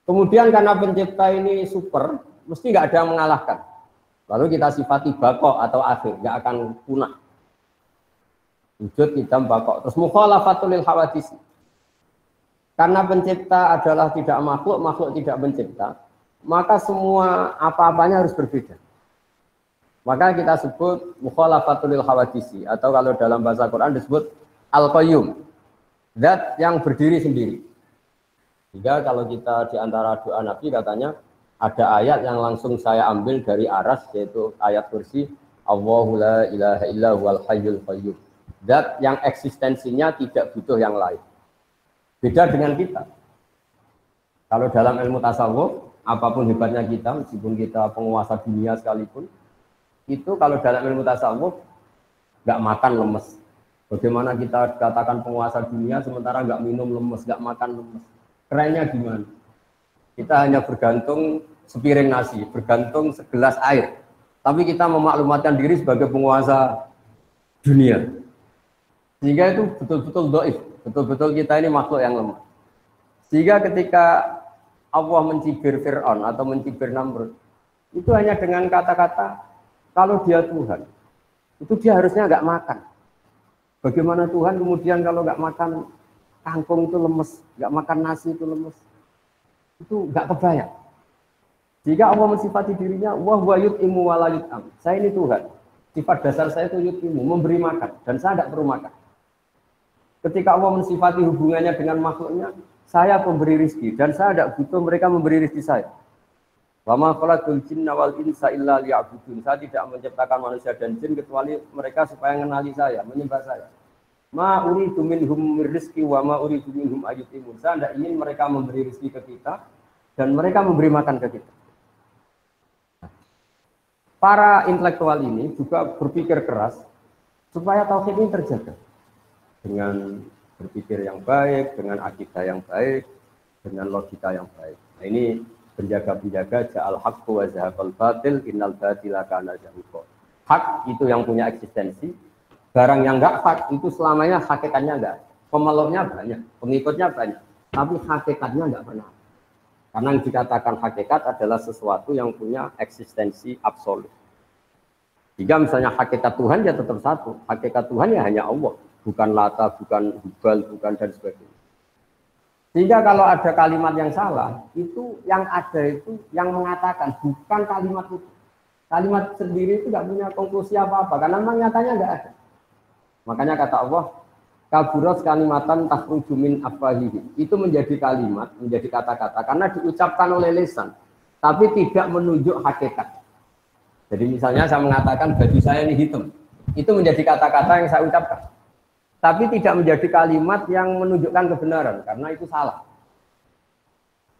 Kemudian karena pencipta ini super, mesti nggak ada yang mengalahkan. Lalu kita sifati bako atau akhir, nggak akan punah. Wujud, idam, bako. Terus mukhalafatul lil hawadisi. Karena pencipta adalah tidak makhluk, makhluk tidak pencipta, maka semua apa-apanya harus berbeda. Maka kita sebut mukhalafatul lil hawadisi, atau kalau dalam bahasa Quran disebut al-qayyum. Zat yang berdiri sendiri. Sehingga kalau kita di antara doa Nabi katanya ada ayat yang langsung saya ambil dari aras, yaitu ayat kursi Allahu la ilaha illa huwal hayyul qayyum. Zat yang eksistensinya tidak butuh yang lain. Beda dengan kita. Kalau dalam ilmu tasawuf, apapun hebatnya kita, meskipun kita penguasa dunia sekalipun, itu kalau dalam ilmu tasawuf nggak makan lemes. Bagaimana kita katakan penguasa dunia sementara nggak minum lemes, nggak makan lemes. Kerennya gimana? Kita hanya bergantung sepiring nasi, bergantung segelas air. Tapi kita memaklumatkan diri sebagai penguasa dunia. Sehingga itu betul-betul dhaif, betul-betul kita ini makhluk yang lemah. Sehingga ketika Allah mencibir Fir'aun atau mencibir Namrud, itu hanya dengan kata-kata, kalau dia Tuhan, itu dia harusnya nggak makan. Bagaimana Tuhan kemudian kalau nggak makan kangkung itu lemes, nggak makan nasi itu lemes, itu nggak kebayang. Jika Allah mensifati dirinya, wa huwa yut'imu wa la yut'am. Saya ini Tuhan. Sifat dasar saya itu yut'imu, memberi makan, dan saya tidak perlu makan. Ketika Allah mensifati hubungannya dengan makhluknya, saya pemberi rizki, dan saya tidak butuh mereka memberi rizki saya. Wa ma khalaqtul jinna wal insa illa liya'budun. Saya tidak menciptakan manusia dan jin kecuali mereka supaya mengenali saya, menyembah saya. Ma uridu minhum rizqi wa ma uridu minhum ayutimun. Saya tidak ingin mereka memberi rizki ke kita dan mereka memberi makan ke kita. Para intelektual ini juga berpikir keras supaya tauhid ini terjaga dengan berpikir yang baik, dengan akidah yang baik, dengan logika yang baik. Nah, ini penjaga-penjaga ja'al haqqu wa zahaqal batil innal batila kana zahuqa. Hak itu yang punya eksistensi, barang yang enggak hak itu selamanya hakikatnya enggak. Pemeluknya banyak, pengikutnya banyak, tapi hakikatnya enggak pernah. Karena yang dikatakan hakikat adalah sesuatu yang punya eksistensi absolut. Jika misalnya hakikat Tuhan ya tetap satu, hakikat Tuhan ya hanya Allah, bukan Lata, bukan Hubal, bukan dan sebagainya. Sehingga kalau ada kalimat yang salah, itu yang ada itu yang mengatakan, bukan kalimat itu. Kalimat sendiri itu tidak punya konklusi apa-apa, karena memang nyatanya tidak ada. Makanya kata Allah, kaburat kalimatan takhruju min afwahihi. Itu menjadi kalimat, menjadi kata-kata, karena diucapkan oleh lisan, tapi tidak menunjuk hakikat. Jadi misalnya saya mengatakan baju saya ini hitam, itu menjadi kata-kata yang saya ucapkan. Tapi tidak menjadi kalimat yang menunjukkan kebenaran, karena itu salah.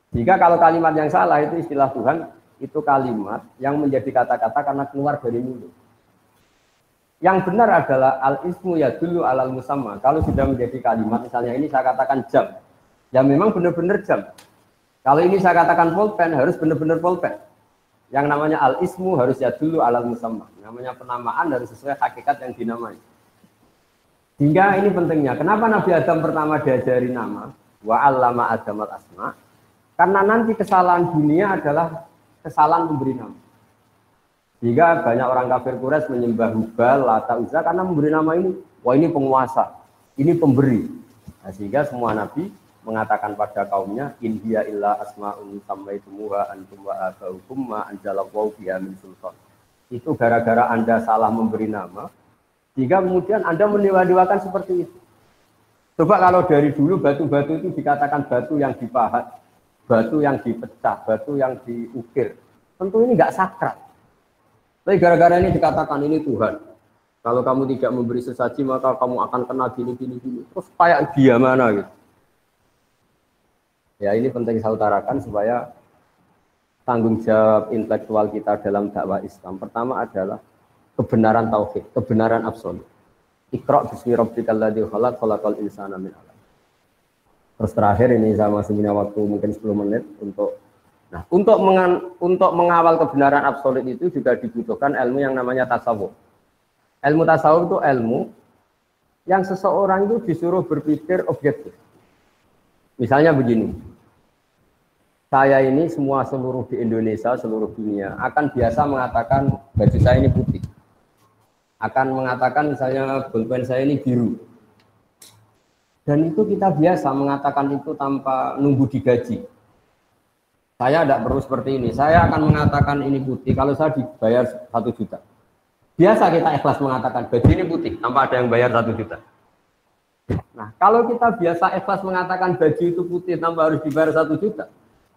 Jika kalau kalimat yang salah itu istilah Tuhan, itu kalimat yang menjadi kata-kata karena keluar dari mulut. Yang benar adalah al-ismu ya dulu alal musamma. Kalau sudah menjadi kalimat, misalnya ini saya katakan jam, ya memang benar-benar jam. Kalau ini saya katakan pulpen, harus benar-benar pulpen. Yang namanya al-ismu harus ya dulu alal musamma. Namanya penamaan harus sesuai hakikat yang dinamai. Hingga ini pentingnya. Kenapa Nabi Adam pertama diajari nama? Wa 'allama Adam al-asma. Karena nanti kesalahan dunia adalah kesalahan memberi nama. Sehingga banyak orang kafir Quraisy menyembah Hubal, Lata, Uzza karena memberi nama ini. Wah ini penguasa, ini pemberi. Nah, sehingga semua nabi mengatakan pada kaumnya, in hiya illa asma'un sammaitumuha antum wa abaukum ma anzalallahu biha min sultan. Itu gara-gara Anda salah memberi nama, sehingga kemudian Anda meniwa-niwakan seperti itu. Coba kalau dari dulu batu-batu itu dikatakan batu yang dipahat, batu yang dipecah, batu yang diukir. Tentu ini nggak sakral. Tapi gara-gara ini dikatakan ini Tuhan. Kalau kamu tidak memberi sesaji maka kamu akan kena gini. Terus kayak dia mana gitu. Ya ini penting saya utarakan supaya tanggung jawab intelektual kita dalam dakwah Islam. Pertama adalah kebenaran tauhid, kebenaran absolut. Iqra' bismi rabbikal ladzi khalaq, khalaqal insana min 'alaq. Terus terakhir ini saya masih punya waktu mungkin 10 menit untuk mengawal kebenaran absolut itu juga dibutuhkan ilmu yang namanya tasawuf. Ilmu tasawuf itu ilmu yang seseorang itu disuruh berpikir objektif. Misalnya begini, saya ini semua seluruh di Indonesia, seluruh dunia akan biasa mengatakan baju saya ini putih. Akan mengatakan misalnya bolpen saya ini biru. Dan itu kita biasa mengatakan itu tanpa nunggu digaji. Saya tidak perlu seperti ini. Saya akan mengatakan ini putih kalau saya dibayar 1 juta. Biasa kita ikhlas mengatakan baju ini putih tanpa ada yang bayar 1 juta. Nah, kalau kita biasa ikhlas mengatakan baju itu putih tanpa harus dibayar 1 juta,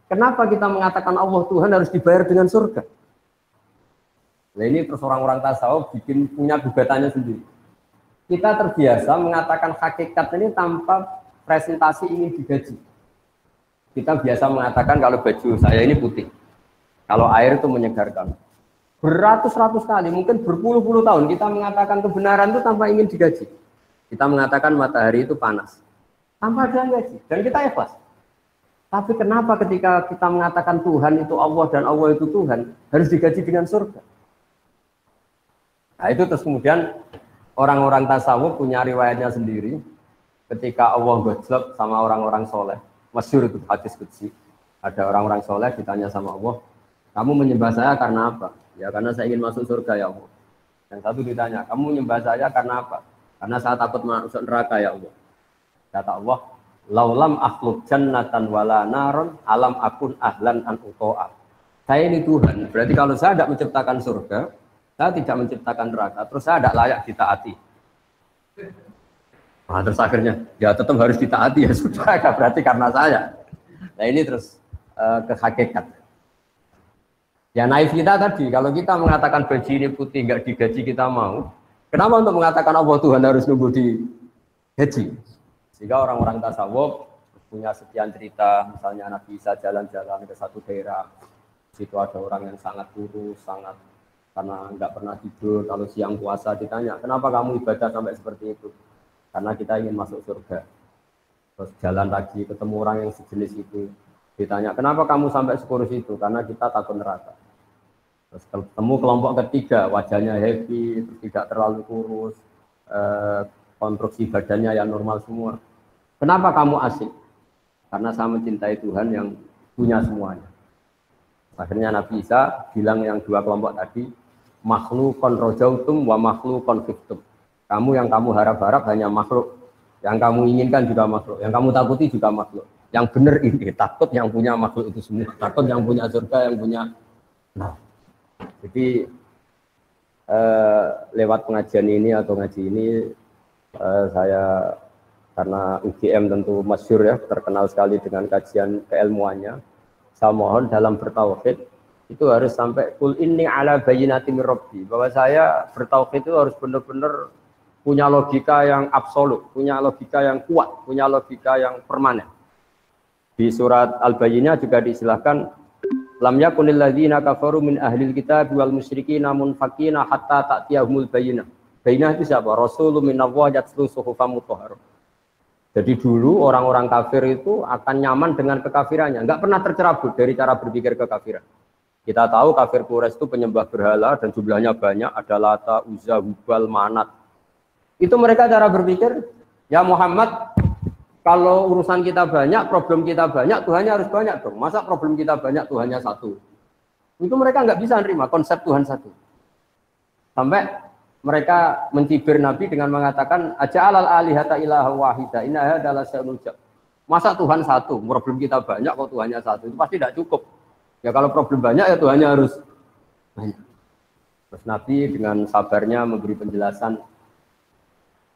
kenapa kita mengatakan Allah Tuhan harus dibayar dengan surga? Nah ini terus orang-orang tasawuf bikin punya gugatannya sendiri. Kita terbiasa mengatakan hakikat ini tanpa presentasi ingin digaji. Kita biasa mengatakan kalau baju saya ini putih, kalau air itu menyegarkan. Beratus-ratus kali, mungkin berpuluh-puluh tahun kita mengatakan kebenaran itu tanpa ingin digaji. Kita mengatakan matahari itu panas, tanpa ada yang gaji, dan kita ikhlas. Tapi kenapa ketika kita mengatakan Tuhan itu Allah dan Allah itu Tuhan, harus digaji dengan surga? Nah itu terus kemudian orang-orang tasawuf punya riwayatnya sendiri. Ketika Allah gojlok sama orang-orang soleh, masyhur itu hadis qudsi. Ada orang-orang soleh ditanya sama Allah, kamu menyembah saya karena apa? Ya karena saya ingin masuk surga ya Allah. Yang satu ditanya, kamu menyembah saya karena apa? Karena saya takut masuk neraka ya Allah. Kata Allah, laulam akhluk jannatan wala naron alam akun ahlan an uto'a. Saya ini Tuhan, berarti kalau saya tidak menciptakan surga, saya tidak menciptakan neraka, terus saya tidak layak ditaati. Nah, terus akhirnya, ya tetap harus ditaati ya sudah, berarti karena saya. Nah ini terus ke hakikat. Ya naif kita tadi, kalau kita mengatakan baju ini putih nggak digaji kita mau, kenapa untuk mengatakan Allah Tuhan harus nunggu digaji? Sehingga orang-orang tasawuf punya sekian cerita, misalnya Nabi Isa jalan-jalan ke satu daerah, situ ada orang yang sangat kurus, sangat karena nggak pernah tidur, kalau siang puasa ditanya, kenapa kamu ibadah sampai seperti itu? Karena kita ingin masuk surga. Terus jalan lagi, ketemu orang yang sejenis itu, ditanya, kenapa kamu sampai sekurus itu? Karena kita takut neraka. Terus ketemu kelompok ketiga, wajahnya happy, tidak terlalu kurus, konstruksi badannya yang normal semua. Kenapa kamu asik? Karena saya mencintai Tuhan yang punya semuanya. Akhirnya Nabi Isa bilang yang dua kelompok tadi, makhlukon rojautum wa makhlukon fiktum. Kamu yang kamu harap-harap hanya makhluk, yang kamu inginkan juga makhluk, yang kamu takuti juga makhluk. Yang benar ini takut yang punya makhluk itu semua, takut yang punya surga, yang punya. Nah, jadi lewat pengajian ini atau ngaji ini saya karena UGM tentu masyhur ya, terkenal sekali dengan kajian keilmuannya. Saya mohon dalam bertauhid itu harus sampai kul inni ala bayyinati mir rabbi, bahwa saya bertauhid itu harus benar-benar punya logika yang absolut, punya logika yang kuat, punya logika yang permanen. Di surat Al-Bayyinah juga diistilahkan lam yakunil ladzina kafaru min ahlil kitab wal musyrikin namun fakina hatta ta'tiyahumul bayyinah. Bainah itu siapa? Rasulun minallah yatlu suhufan mutahharah. Jadi dulu orang-orang kafir itu akan nyaman dengan kekafirannya, nggak pernah tercerabut dari cara berpikir kekafiran. Kita tahu kafir Quraisy itu penyembah berhala dan jumlahnya banyak, ada Lata, Uzza, Hubal, Manat. Itu mereka cara berpikir, ya Muhammad, kalau urusan kita banyak, problem kita banyak, Tuhannya harus banyak dong. Masa problem kita banyak, Tuhannya satu? Itu mereka nggak bisa nerima konsep Tuhan satu. Sampai mereka mencibir Nabi dengan mengatakan, aja'alal alihata ilaha wahida, inna adalah syai'un ujab. Masa Tuhan satu, problem kita banyak, kok Tuhannya satu? Itu pasti tidak cukup. Ya kalau problem banyak ya Tuhannya harus banyak. Terus Nabi dengan sabarnya memberi penjelasan,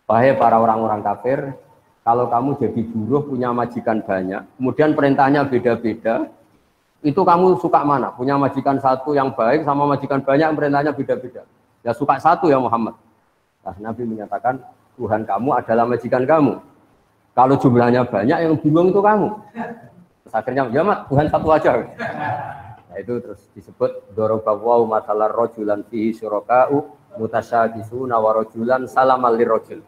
wahai para orang-orang kafir, kalau kamu jadi buruh punya majikan banyak, kemudian perintahnya beda-beda, itu kamu suka mana? Punya majikan satu yang baik sama majikan banyak perintahnya beda-beda. Ya suka satu ya Muhammad. Nah, Nabi menyatakan Tuhan kamu adalah majikan kamu. Kalau jumlahnya banyak yang bingung itu kamu. Terus akhirnya ya mat, Tuhan satu aja. Nah itu terus disebut dorobawahu masalah rojulan fihi syuraka'u mutasyabisuna wa rojulan salamal lirrojul.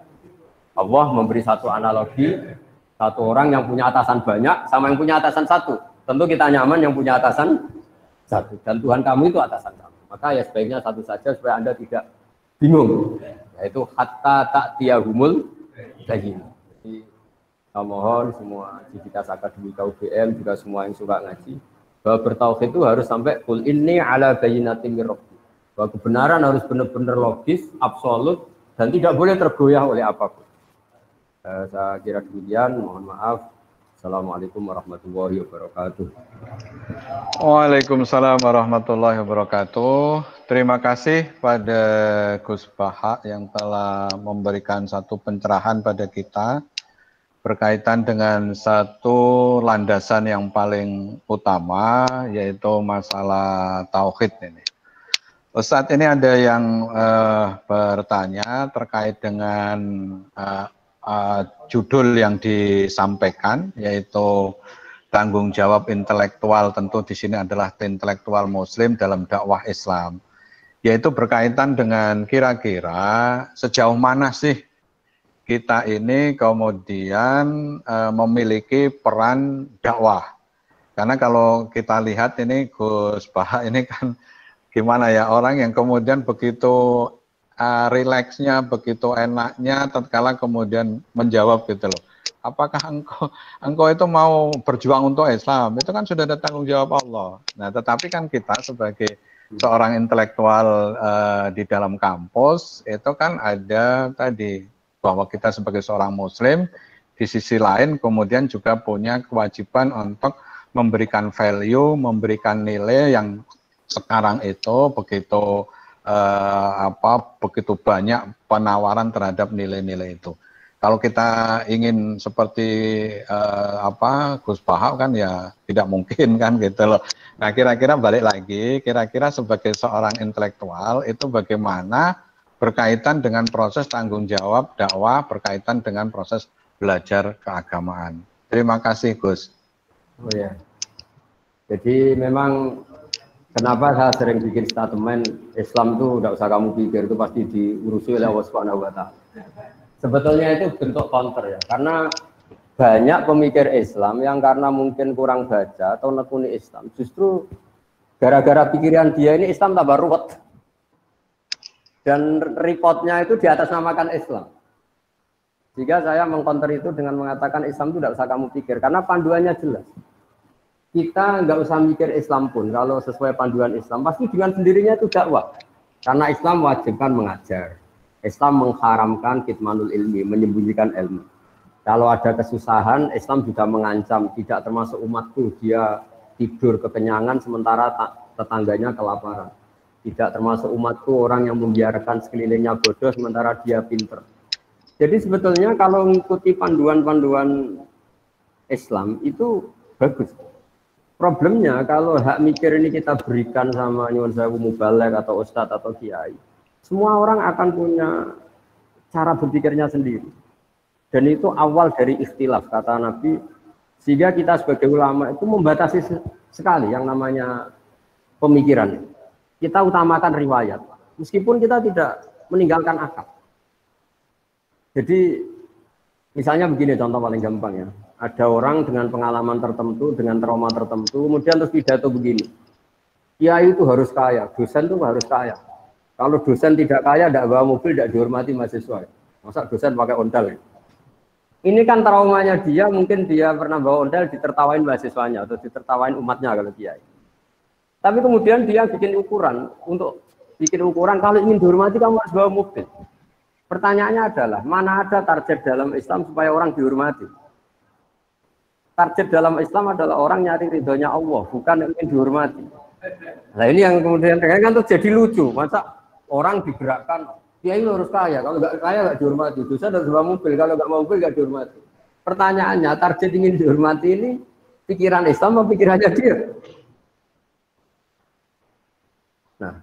Allah memberi satu analogi, satu orang yang punya atasan banyak sama yang punya atasan satu. Tentu kita nyaman yang punya atasan satu. Dan Tuhan kamu itu atasan kamu. Maka ya sebaiknya satu saja supaya Anda tidak bingung. Yaitu hatta ta'tiyahumul bayyinah. Jadi saya mohon semua Civitas Akademika UGM juga semua yang suka ngaji bahwa bertauhid itu harus sampai kul inni ala bayyinatin mir rabbi. Bahwa kebenaran harus benar-benar logis, absolut dan tidak boleh tergoyah oleh apapun. Saya kira demikian, mohon maaf. Assalamualaikum warahmatullahi wabarakatuh. Waalaikumsalam warahmatullahi wabarakatuh. Terima kasih pada Gus Baha yang telah memberikan satu pencerahan pada kita berkaitan dengan satu landasan yang paling utama, yaitu masalah tauhid ini. Ustadz, ini ada yang bertanya terkait dengan judul yang disampaikan, yaitu tanggung jawab intelektual. Tentu di sini adalah intelektual Muslim dalam dakwah Islam, yaitu berkaitan dengan kira-kira sejauh mana sih kita ini kemudian memiliki peran dakwah. Karena kalau kita lihat ini Gus Baha ini kan gimana ya, orang yang kemudian begitu rileksnya, begitu enaknya tatkala kemudian menjawab gitu loh. Apakah engkau itu mau berjuang untuk Islam? Itu kan sudah ada tanggung jawab Allah. Nah, tetapi kan kita sebagai seorang intelektual di dalam kampus itu kan ada tadi bahwa kita sebagai seorang Muslim di sisi lain kemudian juga punya kewajiban untuk memberikan value, memberikan nilai yang sekarang itu begitu begitu banyak penawaran terhadap nilai-nilai itu. Kalau kita ingin seperti Gus Baha kan ya tidak mungkin kan gitu loh. Nah, kira-kira balik lagi, kira-kira sebagai seorang intelektual itu bagaimana berkaitan dengan proses tanggung jawab dakwah, berkaitan dengan proses belajar keagamaan. Terima kasih Gus. Oh ya. Jadi memang kenapa saya sering bikin statement Islam itu tidak usah kamu pikir, itu pasti diurusi oleh Allah Subhanahu wa Ta'ala. Sebetulnya itu bentuk counter ya, karena banyak pemikir Islam yang karena mungkin kurang baca atau nekuni Islam, justru gara-gara pikiran dia ini Islam tambah ruwet. Dan reportnya itu di atas namakan Islam. Jika saya mengcounter itu dengan mengatakan Islam itu tidak usah kamu pikir, karena panduannya jelas. Kita nggak usah mikir Islam pun, kalau sesuai panduan Islam, pasti dengan sendirinya itu dakwah. Karena Islam wajibkan mengajar. Islam mengharamkan kitmanul ilmi, menyembunyikan ilmu. Kalau ada kesusahan, Islam juga mengancam, tidak termasuk umatku, dia tidur kekenyangan sementara tetangganya kelaparan. Tidak termasuk umatku orang yang membiarkan sekelilingnya bodoh sementara dia pinter. Jadi sebetulnya kalau mengikuti panduan-panduan Islam itu bagus. Problemnya kalau hak mikir ini kita berikan sama nyuwun sewu mubalek atau ustadz atau kiai, semua orang akan punya cara berpikirnya sendiri. Dan itu awal dari ikhtilaf, kata Nabi, sehingga kita sebagai ulama itu membatasi sekali yang namanya pemikiran. Kita utamakan riwayat, meskipun kita tidak meninggalkan akal. Jadi misalnya begini contoh paling gampang ya. Ada orang dengan pengalaman tertentu, dengan trauma tertentu, kemudian terus pidato begini. Kiai itu harus kaya, dosen itu harus kaya. Kalau dosen tidak kaya, tidak bawa mobil, tidak dihormati mahasiswa. Masa dosen pakai ondel? Ini kan traumanya dia, mungkin dia pernah bawa ondel, ditertawain mahasiswanya atau ditertawain umatnya kalau kiai. Tapi kemudian dia bikin ukuran, untuk bikin ukuran kalau ingin dihormati kamu harus bawa mobil. Pertanyaannya adalah, mana ada target dalam Islam supaya orang dihormati? Target dalam Islam adalah orang nyari ridhonya Allah, bukan ingin dihormati. Nah ini yang kemudian kan tuh jadi lucu, masa orang digerakkan, kiai harus kaya, kalau nggak kaya nggak dihormati, dosen harus bawa mobil, kalau nggak mobil nggak dihormati. Pertanyaannya, target ingin dihormati ini pikiran Islam atau pikirannya dia? Nah,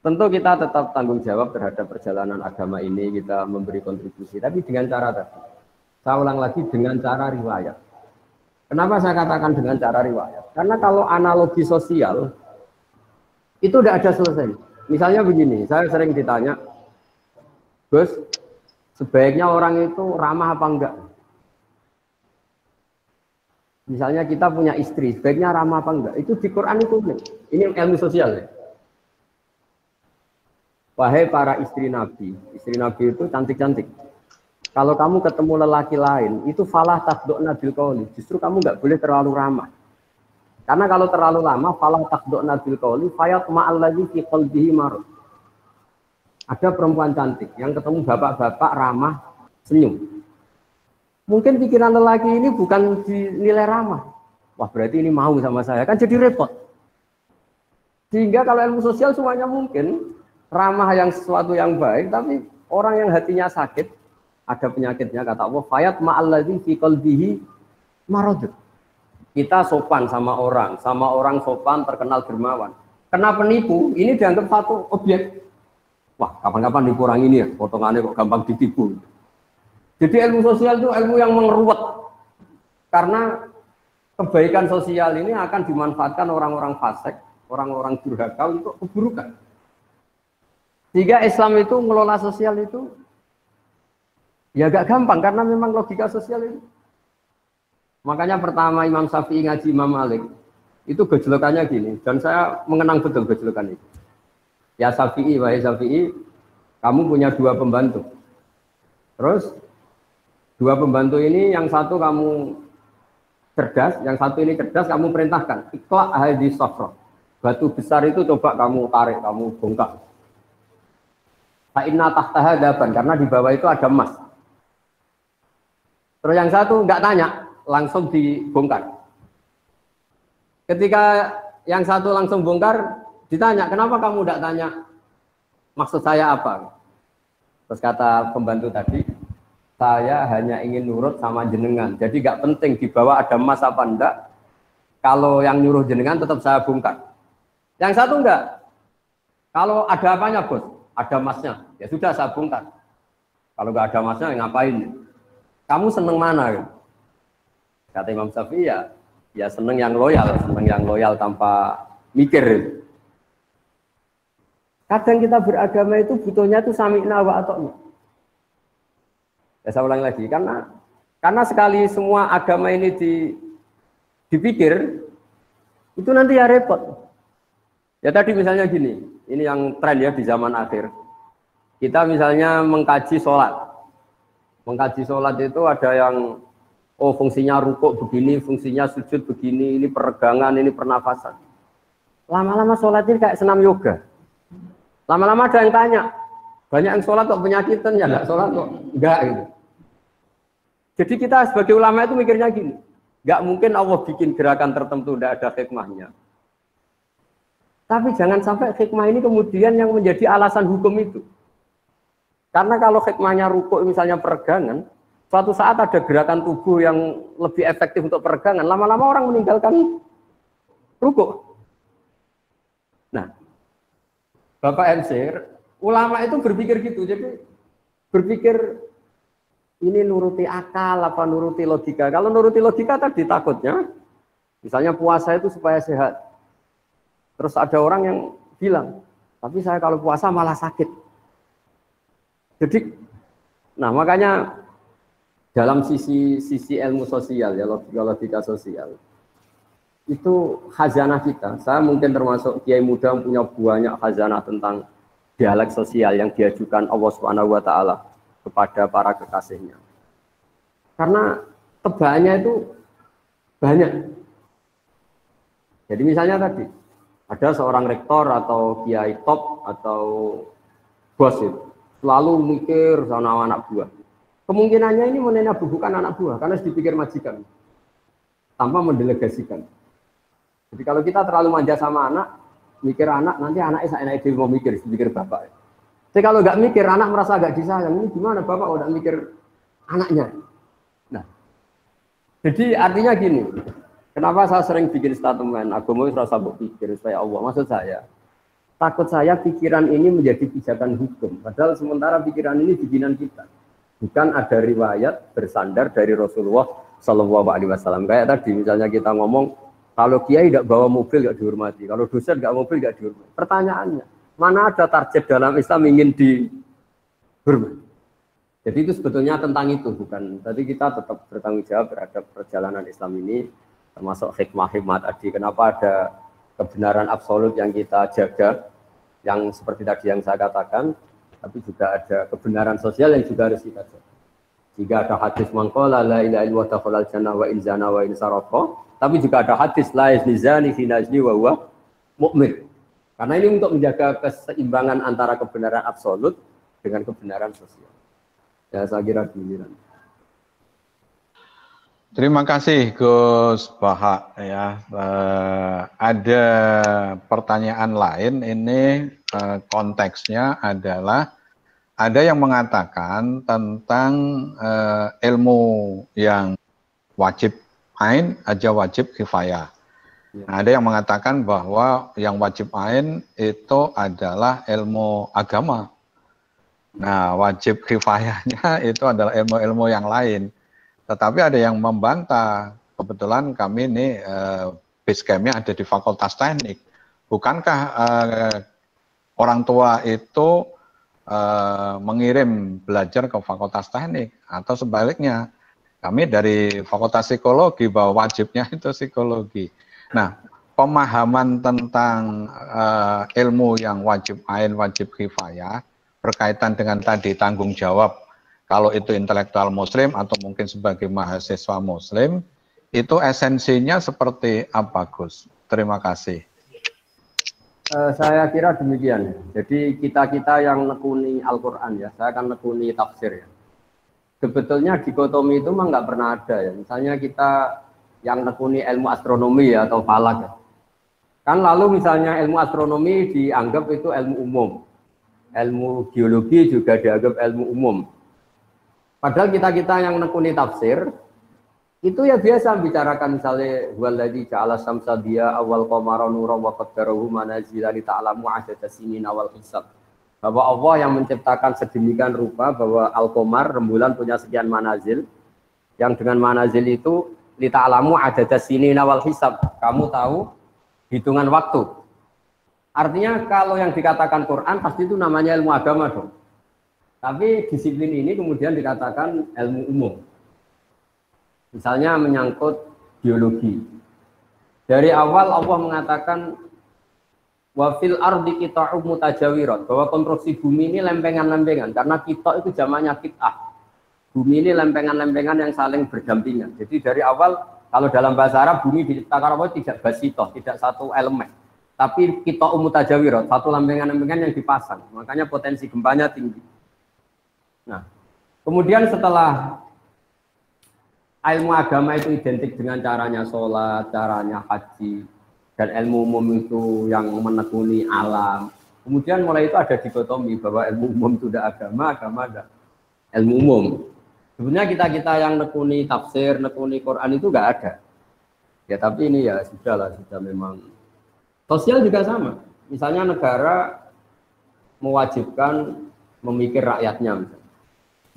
tentu kita tetap tanggung jawab terhadap perjalanan agama ini, kita memberi kontribusi, tapi dengan cara tadi. Saya ulang lagi, dengan cara riwayat. Kenapa saya katakan dengan cara riwayat? Karena kalau analogi sosial, itu tidak ada selesai. Misalnya begini, saya sering ditanya, Gus, sebaiknya orang itu ramah apa enggak? Misalnya kita punya istri, sebaiknya ramah apa enggak? Itu di Quran itu, ini ilmu sosial ya. Wahai para istri Nabi itu cantik-cantik. Kalau kamu ketemu lelaki lain, itu falah takdokna bil qauli. Justru kamu nggak boleh terlalu ramah. Karena kalau terlalu lama, falah takdokna bil qauli, fayat ma'alladzi fi qalbihi marad. Ada perempuan cantik yang ketemu bapak-bapak ramah, senyum. Mungkin pikiran lelaki ini bukan dinilai ramah. Wah, berarti ini mau sama saya, kan jadi repot. Sehingga kalau ilmu sosial semuanya mungkin ramah yang sesuatu yang baik, tapi orang yang hatinya sakit, ada penyakitnya, kata Allah, fayat ma'alladzi fi qalbihi marad. Kita sopan sama orang sopan terkenal dermawan. Kena penipu, ini dianggap satu objek. Wah, kapan-kapan nipu orang ini ya, potongannya kok gampang ditipu. Jadi ilmu sosial itu ilmu yang mengeruwet. Karena kebaikan sosial ini akan dimanfaatkan orang-orang fasik, orang-orang durhaka untuk keburukan. Sehingga Islam itu mengelola sosial itu ya agak gampang karena memang logika sosial itu. Makanya pertama Imam Syafi'i ngaji Imam Malik itu gejolokannya gini, dan saya mengenang betul gejolokan itu. Ya Syafi'i, wahai Syafi'i, kamu punya dua pembantu. Terus dua pembantu ini yang satu kamu cerdas, yang satu ini cerdas, kamu perintahkan ikhla hadis safra. Batu besar itu coba kamu tarik, kamu bongkar. Fa'inna tahtaha daban, karena di bawah itu ada emas. Terus yang satu nggak tanya, langsung dibongkar. Ketika yang satu langsung bongkar, ditanya, kenapa kamu nggak tanya maksud saya apa? Terus kata pembantu tadi, saya hanya ingin nurut sama jenengan. Jadi nggak penting di bawah ada emas apa enggak. Kalau yang nyuruh jenengan tetap saya bongkar. Yang satu enggak. Kalau ada apanya bos? Ada emasnya. Ya sudah saya bongkar. Kalau nggak ada emasnya ngapain? Kamu seneng mana? Kata Imam Syafi'i ya seneng yang loyal tanpa mikir. Kadang kita beragama itu butuhnya itu sami'na wa ata'na. Ya saya ulang lagi, karena sekali semua agama ini dipikir, itu nanti ya repot. Ya tadi misalnya gini, ini yang tren ya di zaman akhir. Kita misalnya mengkaji sholat. Mengkaji sholat itu ada yang fungsinya rukuk begini, fungsinya sujud begini, ini peregangan, ini pernafasan. Lama-lama sholat ini kayak senam yoga. Lama-lama ada yang tanya, banyak yang sholat kok penyakitan, ya nggak sholat kok enggak gitu. Jadi kita sebagai ulama itu mikirnya gini, nggak mungkin Allah bikin gerakan tertentu tidak ada hikmahnya. Tapi jangan sampai hikmah ini kemudian yang menjadi alasan hukum itu. Karena kalau hikmahnya rukuk misalnya peregangan, suatu saat ada gerakan tubuh yang lebih efektif untuk peregangan, lama-lama orang meninggalkan rukuk. Nah, Bapak MC, ulama itu berpikir gitu, jadi berpikir ini nuruti akal apa nuruti logika. Kalau nuruti logika tadi takutnya, misalnya puasa itu supaya sehat. Terus ada orang yang bilang, tapi saya kalau puasa malah sakit. Jadi Nah, makanya dalam sisi ilmu sosial ya, logika sosial itu khazanah kita. Saya mungkin termasuk kiai muda yang punya banyak khazanah tentang dialek sosial yang diajukan Allah Subhanahu wa taala kepada para kekasihnya. Karena tebaannya itu banyak. Jadi misalnya tadi ada seorang rektor atau kiai top atau bos itu selalu mikir sama anak buah. Kemungkinannya ini menenabuhkan anak buah karena dipikir majikan tanpa mendelegasikan. Jadi kalau kita terlalu manja sama anak, mikir anak, nanti anaknya seenaknya dia mau mikir bapak. Jadi kalau nggak mikir, anak merasa agak disayang. Ini gimana bapak udah mikir anaknya? Nah, jadi artinya gini. Kenapa saya sering bikin statement agama itu rasa berpikir supaya Allah. Maksud saya, takut saya pikiran ini menjadi pijakan hukum. Padahal sementara pikiran ini bikinan kita. Bukan ada riwayat bersandar dari Rasulullah Shallallahu Alaihi Wasallam. Kayak tadi misalnya kita ngomong kalau kiai tidak bawa mobil nggak dihormati, kalau dosen nggak mobil nggak dihormati. Pertanyaannya, mana ada target dalam Islam ingin dihormati? Jadi itu sebetulnya tentang itu, bukan. Tadi kita tetap bertanggung jawab terhadap perjalanan Islam ini, termasuk hikmah-hikmah tadi. Kenapa ada kebenaran absolut yang kita jaga, yang seperti tadi yang saya katakan. Tapi juga ada kebenaran sosial yang juga harus kita jaga. Jika ada hadis mangkola la ilaha illallah dakhalal jannah wa in zana wa in saraqa, tapi juga ada hadis la yazni zani fi najli wa huwa mu'min. Karena ini untuk menjaga keseimbangan antara kebenaran absolut dengan kebenaran sosial. Ya saya kira giliran. Terima kasih Gus Bahak ya. Ada pertanyaan lain ini konteksnya adalah ada yang mengatakan tentang ilmu yang wajib ain aja wajib kifayah. Nah, ada yang mengatakan bahwa yang wajib ain itu adalah ilmu agama. Nah, wajib kifayahnya itu adalah ilmu-ilmu yang lain. Tetapi ada yang membantah, kebetulan kami ini base camp-nya ada di Fakultas Teknik. Bukankah orang tua itu mengirim belajar ke Fakultas Teknik? Atau sebaliknya, kami dari Fakultas Psikologi bahwa wajibnya itu psikologi. Nah, pemahaman tentang ilmu yang wajib ain, wajib kifayah, berkaitan dengan tadi tanggung jawab, kalau itu intelektual muslim atau mungkin sebagai mahasiswa muslim, itu esensinya seperti apa, Gus? Terima kasih. Saya kira demikian. Jadi kita yang nekuni Al-Quran ya, saya akan nekuni tafsir ya. Sebetulnya dikotomi itu memang nggak pernah ada ya. Misalnya kita yang nekuni ilmu astronomi ya, atau falak ya. Kan lalu misalnya ilmu astronomi dianggap itu ilmu umum. Ilmu geologi juga dianggap ilmu umum. Padahal kita yang nekuni tafsir itu ya biasa bicarakan misalnya waladzi ja'ala syamsa diya awal qamara nuran wa qaddarahu manazila li ta'lamu 'adada sinin awal hisab. Bahwa Allah yang menciptakan sedemikian rupa bahwa al-qamar rembulan punya sekian manazil, yang dengan manazil itu li ta'lamu 'adada sinin awal hisab. Kamu tahu hitungan waktu. Artinya kalau yang dikatakan Quran pasti itu namanya ilmu agama dong. Tapi disiplin ini kemudian dikatakan ilmu umum. Misalnya menyangkut biologi. Dari awal Allah mengatakan wa fil ardi qita'un mutajawirat, bahwa konstruksi bumi ini lempengan-lempengan, karena kita itu zamannya qit'ah. Bumi ini lempengan-lempengan yang saling berdampingan. Jadi dari awal kalau dalam bahasa Arab bumi diciptakan Allah tidak basitoh, tidak satu elemen. Tapi qita'un mutajawirat, satu lempengan-lempengan yang dipasang. Makanya potensi gempanya tinggi. Nah, kemudian setelah ilmu agama itu identik dengan caranya sholat, caranya haji, dan ilmu umum itu yang menekuni alam. Kemudian mulai itu ada dikotomi bahwa ilmu umum itu ada agama ada ilmu umum. Sebenarnya kita yang nekuni tafsir, nekuni Quran itu nggak ada. Ya tapi ini ya sudah memang. Sosial juga sama. Misalnya negara mewajibkan memikir rakyatnya misalnya.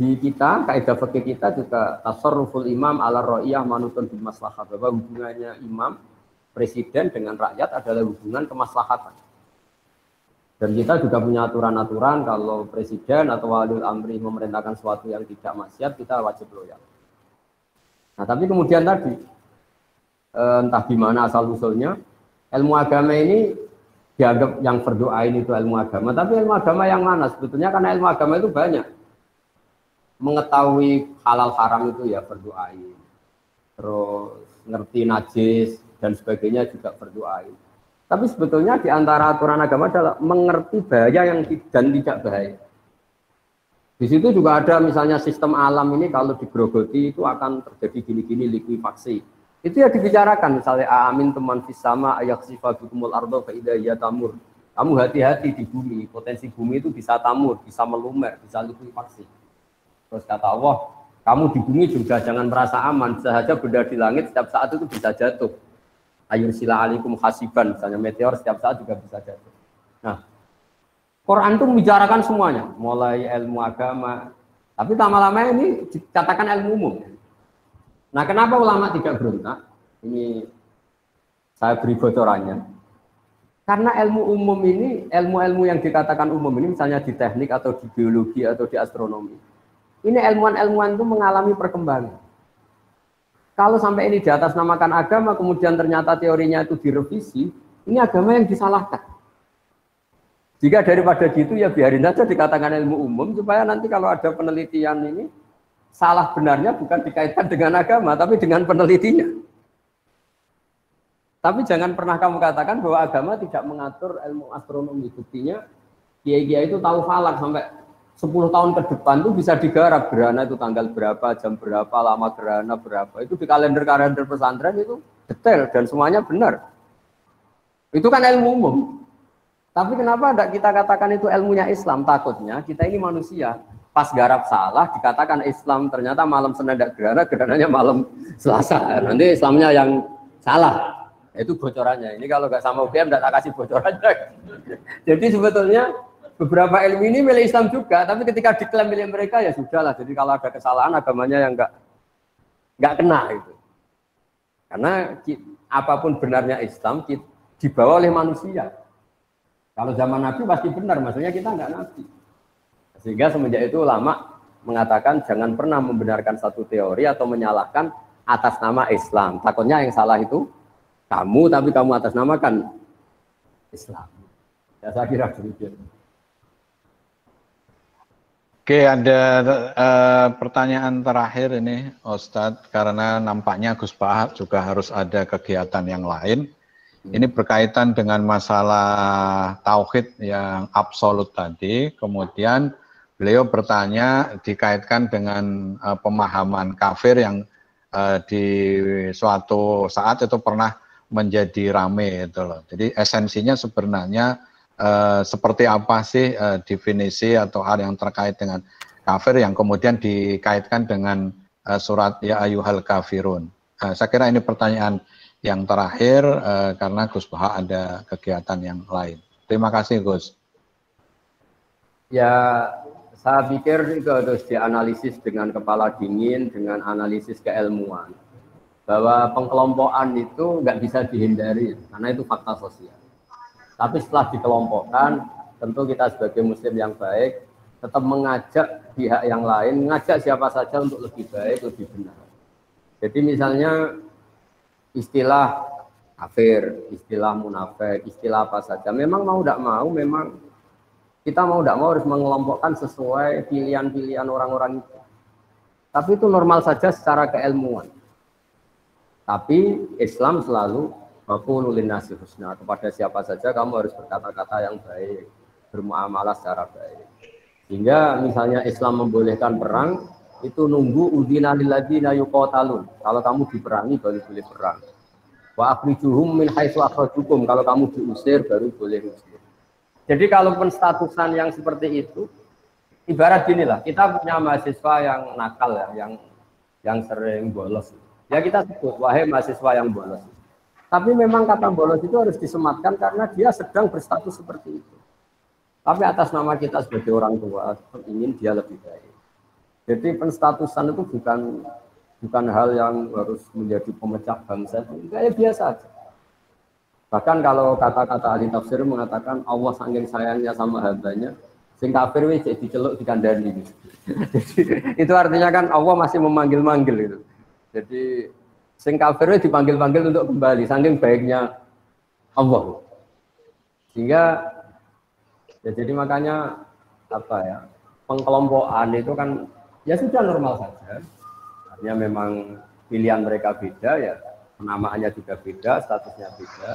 Di kita, kaidah fikih kita juga tasarruful imam ala ra'iyah manutun bil maslahah, bahwa hubungannya imam presiden dengan rakyat adalah hubungan kemaslahatan. Dan kita juga punya aturan-aturan kalau presiden atau waliul amri memerintahkan sesuatu yang tidak maksiat, kita wajib loyal. Nah, tapi kemudian tadi, entah gimana asal-usulnya, ilmu agama ini dianggap yang fardu ain itu ilmu agama, tapi ilmu agama yang mana? Sebetulnya karena ilmu agama itu banyak. Mengetahui halal haram itu ya fardu ain. Terus ngerti najis dan sebagainya juga fardu ain. Tapi sebetulnya di antara aturan agama adalah mengerti bahaya yang dan tidak bahaya. Di situ juga ada misalnya sistem alam ini kalau digerogoti itu akan terjadi gini-gini likuifaksi. Itu ya dibicarakan misalnya amin teman fisama ayak sifabikumul ardo faida ya tamur. Kamu hati-hati di bumi, potensi bumi itu bisa tamur, bisa melumer, bisa likuifaksi. Terus kata Allah, kamu di bumi juga jangan merasa aman, sahaja benda di langit setiap saat itu bisa jatuh. Ayur sila alikum hasiban, misalnya meteor setiap saat juga bisa jatuh. Nah, Quran itu membicarakan semuanya, mulai ilmu agama, tapi lama-lama ini dikatakan ilmu umum. Nah, kenapa ulama tidak berontak? Ini saya beri bocorannya. Karena ilmu umum ini, ilmu-ilmu yang dikatakan umum ini, misalnya di teknik atau di biologi atau di astronomi, ini ilmuwan-ilmuwan itu mengalami perkembangan. Kalau sampai ini di atas namakan agama, kemudian ternyata teorinya itu direvisi, ini agama yang disalahkan. Jika daripada gitu ya biarin saja dikatakan ilmu umum, supaya nanti kalau ada penelitian ini, salah benarnya bukan dikaitkan dengan agama, tapi dengan penelitinya. Tapi jangan pernah kamu katakan bahwa agama tidak mengatur ilmu astronomi. Buktinya, kiai-kiai itu tahu falak sampai 10 tahun ke depan itu bisa digarap gerhana itu tanggal berapa, jam berapa, lama gerhana berapa. Itu di kalender-kalender pesantren itu detail dan semuanya benar. Itu kan ilmu umum. Tapi kenapa tidak kita katakan itu ilmunya Islam? Takutnya kita ini manusia. Pas garap salah dikatakan Islam, ternyata malam Senin tidak gerhana, gerhananya malam Selasa. Nanti Islamnya yang salah. Itu bocorannya. Ini kalau nggak sama UGM tidak tak kasih bocorannya. Jadi sebetulnya beberapa ilmu ini milik Islam juga, tapi ketika diklaim milik mereka ya sudahlah. Jadi kalau ada kesalahan agamanya yang nggak kena itu. Karena apapun benarnya Islam dibawa oleh manusia. Kalau zaman Nabi pasti benar, maksudnya kita nggak Nabi. Sehingga semenjak itu ulama mengatakan jangan pernah membenarkan satu teori atau menyalahkan atas nama Islam. Takutnya yang salah itu kamu, tapi kamu atas namakan Islam. Ya saya kira demikian. Oke, ada pertanyaan terakhir ini, Ustadz, karena nampaknya Gus Bahak juga harus ada kegiatan yang lain. Ini berkaitan dengan masalah tauhid yang absolut tadi. Kemudian beliau bertanya dikaitkan dengan pemahaman kafir yang di suatu saat itu pernah menjadi rame itu loh. Jadi esensinya sebenarnya seperti apa sih definisi atau hal yang terkait dengan kafir yang kemudian dikaitkan dengan surat Ya Ayyuhal Kafirun. Saya kira ini pertanyaan yang terakhir karena Gus Bahak ada kegiatan yang lain. Terima kasih Gus. Ya, saya pikir itu harus dianalisis dengan kepala dingin, dengan analisis keilmuan. Bahwa pengkelompokan itu nggak bisa dihindari, karena itu fakta sosial. Tapi setelah dikelompokkan, tentu kita sebagai muslim yang baik, tetap mengajak pihak yang lain, mengajak siapa saja untuk lebih baik, lebih benar. Jadi misalnya istilah kafir, istilah munafik, istilah apa saja, memang mau tidak mau, memang kita mau tidak mau harus mengelompokkan sesuai pilihan-pilihan orang-orang itu. Tapi itu normal saja secara keilmuan. Tapi Islam selalu waqulu linnasi husna, kepada siapa saja kamu harus berkata-kata yang baik, bermuamalah secara baik. Sehingga misalnya Islam membolehkan perang, itu nunggu udina lil ladzina yuqatalun. Kalau kamu diperangi baru boleh perang. Wa akhrijuhum min haitsu akhrajukum, kalau kamu diusir baru boleh usir. Jadi kalau penstatusan yang seperti itu, ibarat ginilah, kita punya mahasiswa yang nakal ya, yang sering bolos. Ya kita sebut wahai mahasiswa yang bolos. Tapi memang kata bolos itu harus disematkan karena dia sedang berstatus seperti itu. Tapi atas nama kita sebagai orang tua ingin dia lebih baik. Jadi penstatusan itu bukan hal yang harus menjadi pemecah bangsa, kayak biasa aja. Bahkan kalau kata-kata ahli tafsir mengatakan Allah saking sayangnya sama hambanya, sing kafir wis jadi diceluk dikandani. Jadi itu artinya kan Allah masih memanggil-manggil itu. Jadi sing kafir wis dipanggil-panggil untuk kembali saking baiknya Allah. Sehingga ya jadi makanya apa ya, pengkelompokan itu kan ya sudah normal saja. Artinya memang pilihan mereka beda ya, penamaannya juga beda, statusnya beda.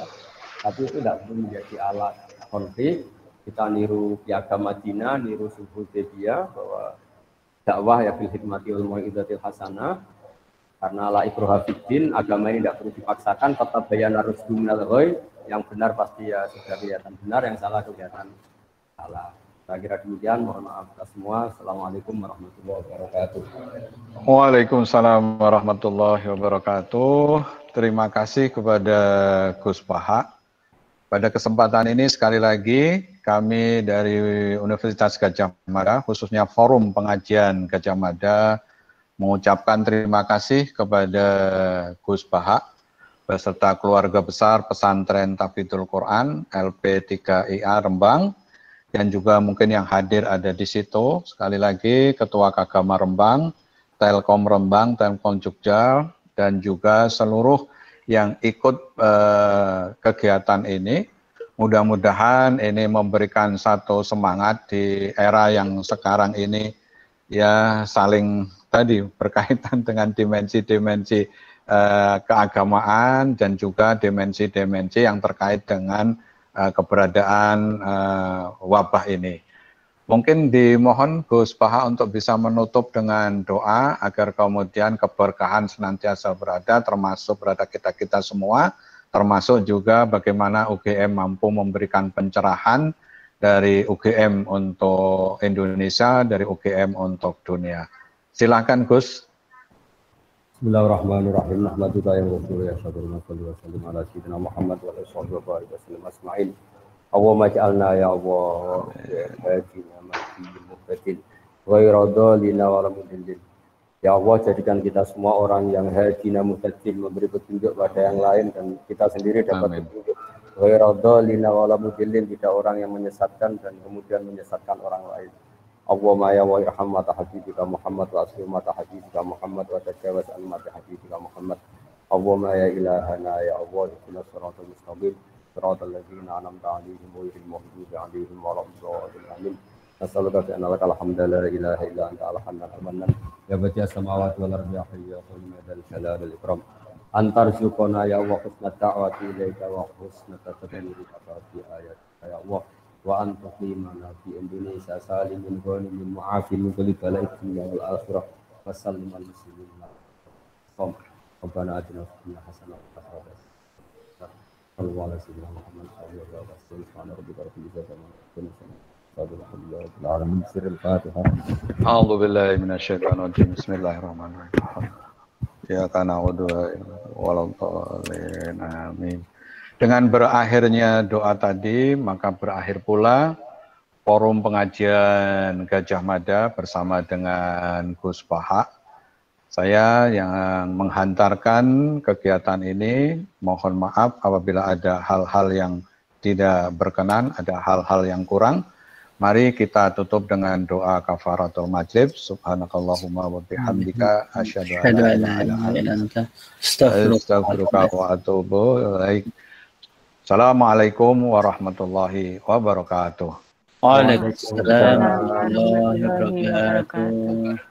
Tapi itu tidak perlu menjadi alat konflik. Kita niru Piagam Madinah, niru Sulhul Hudaybiyah bahwa dakwah ya bil hikmati wal mau'izatil hasanah. Karena la ikraha fiddin, agama ini tidak perlu dipaksakan, tetap bayana rusdu minal ghoi, yang benar pasti ya sudah kelihatan benar, yang salah kelihatan salah. Saya kira demikian, mohon maaf kita semua. Assalamualaikum warahmatullahi wabarakatuh. Waalaikumsalam warahmatullahi wabarakatuh. Terima kasih kepada Gus Baha. Pada kesempatan ini sekali lagi kami dari Universitas Gadjah Mada, khususnya Forum Pengajian Gadjah Mada, mengucapkan terima kasih kepada Gus Baha beserta keluarga besar Pesantren Tahfidzul Quran LP3IA Rembang, dan juga mungkin yang hadir ada di situ. Sekali lagi Ketua Kagama Rembang, Telkom Rembang, Telkom Jogja, dan juga seluruh yang ikut kegiatan ini. Mudah-mudahan ini memberikan satu semangat di era yang sekarang ini, ya saling tadi berkaitan dengan dimensi-dimensi keagamaan dan juga dimensi-dimensi yang terkait dengan keberadaan wabah ini. Mungkin dimohon Gus Baha untuk bisa menutup dengan doa agar kemudian keberkahan senantiasa berada, termasuk berada kita-kita semua, termasuk juga bagaimana UGM mampu memberikan pencerahan dari UGM untuk Indonesia, dari UGM untuk dunia. Silakan Gus. Bismillahirrahmanirrahim. Alhamdulillah yang rasul ya sallallahu alaihi wasallam ala sayyidina Muhammad wa alihi wasallam asma'in. Allahumma ja'alna ya Allah hadina mahdiyin muhtadin ghairu dhalina wa mudillin. Ya Allah, jadikan kita semua orang yang hadina muhtadin, memberi petunjuk pada yang lain dan kita sendiri dapat petunjuk. Ghairu dhalina wa mudillin, tidak orang yang menyesatkan dan kemudian menyesatkan orang lain. Allahumma ya wa irham mata habibika Muhammad wa aslim mata habibika Muhammad wa tajawaz an mata habibika Muhammad. Allahumma ya ilahana ya Allah, ihdinas siratal mustaqim siratal ladzina an'amta 'alaihim ghairil maghdubi 'alaihim waladdallin. Amin. Nas'aluka bi anna lakal hamda la ilaha illa anta al-hanan al-mannan ya badi'as samawati wal ardi ya hayyu ya qayyum ya dzal jalali wal ikram. Antar syukona ya Allah husnat da'wati ilaika wa husnat tadbiri fi ayat ya Allah. Wa antuqimana fi Indonesia salimin ghanimin mu'afin min kulli bala'in dunya wal akhirah wa sallim al muslimin. Rabbana atina fid dunya hasanah wa fil akhirati hasanah wa qina Muhammad sallallahu alaihi wasallam. Subhana rabbika rabbil izzati amma yasifun. Alhamdulillahi rabbil alamin. Sirrul Fatihah. A'udzu billahi minasyaitonir rajim. Bismillahirrahmanirrahim. Ya kana wa'udhu waladdallin. Amin. Dengan berakhirnya doa tadi, maka berakhir pula Forum Pengajian Gadjah Mada bersama dengan Gus Baha. Saya yang menghantarkan kegiatan ini, mohon maaf apabila ada hal-hal yang tidak berkenan, ada hal-hal yang kurang. Mari kita tutup dengan doa kafaratul majlis. Subhanakallahumma wa bihamdika asyhadu an la ilaha illa anta astaghfiruka wa atubu ilaik. Assalamualaikum warahmatullahi wabarakatuh. Waalaikumsalam warahmatullahi wabarakatuh.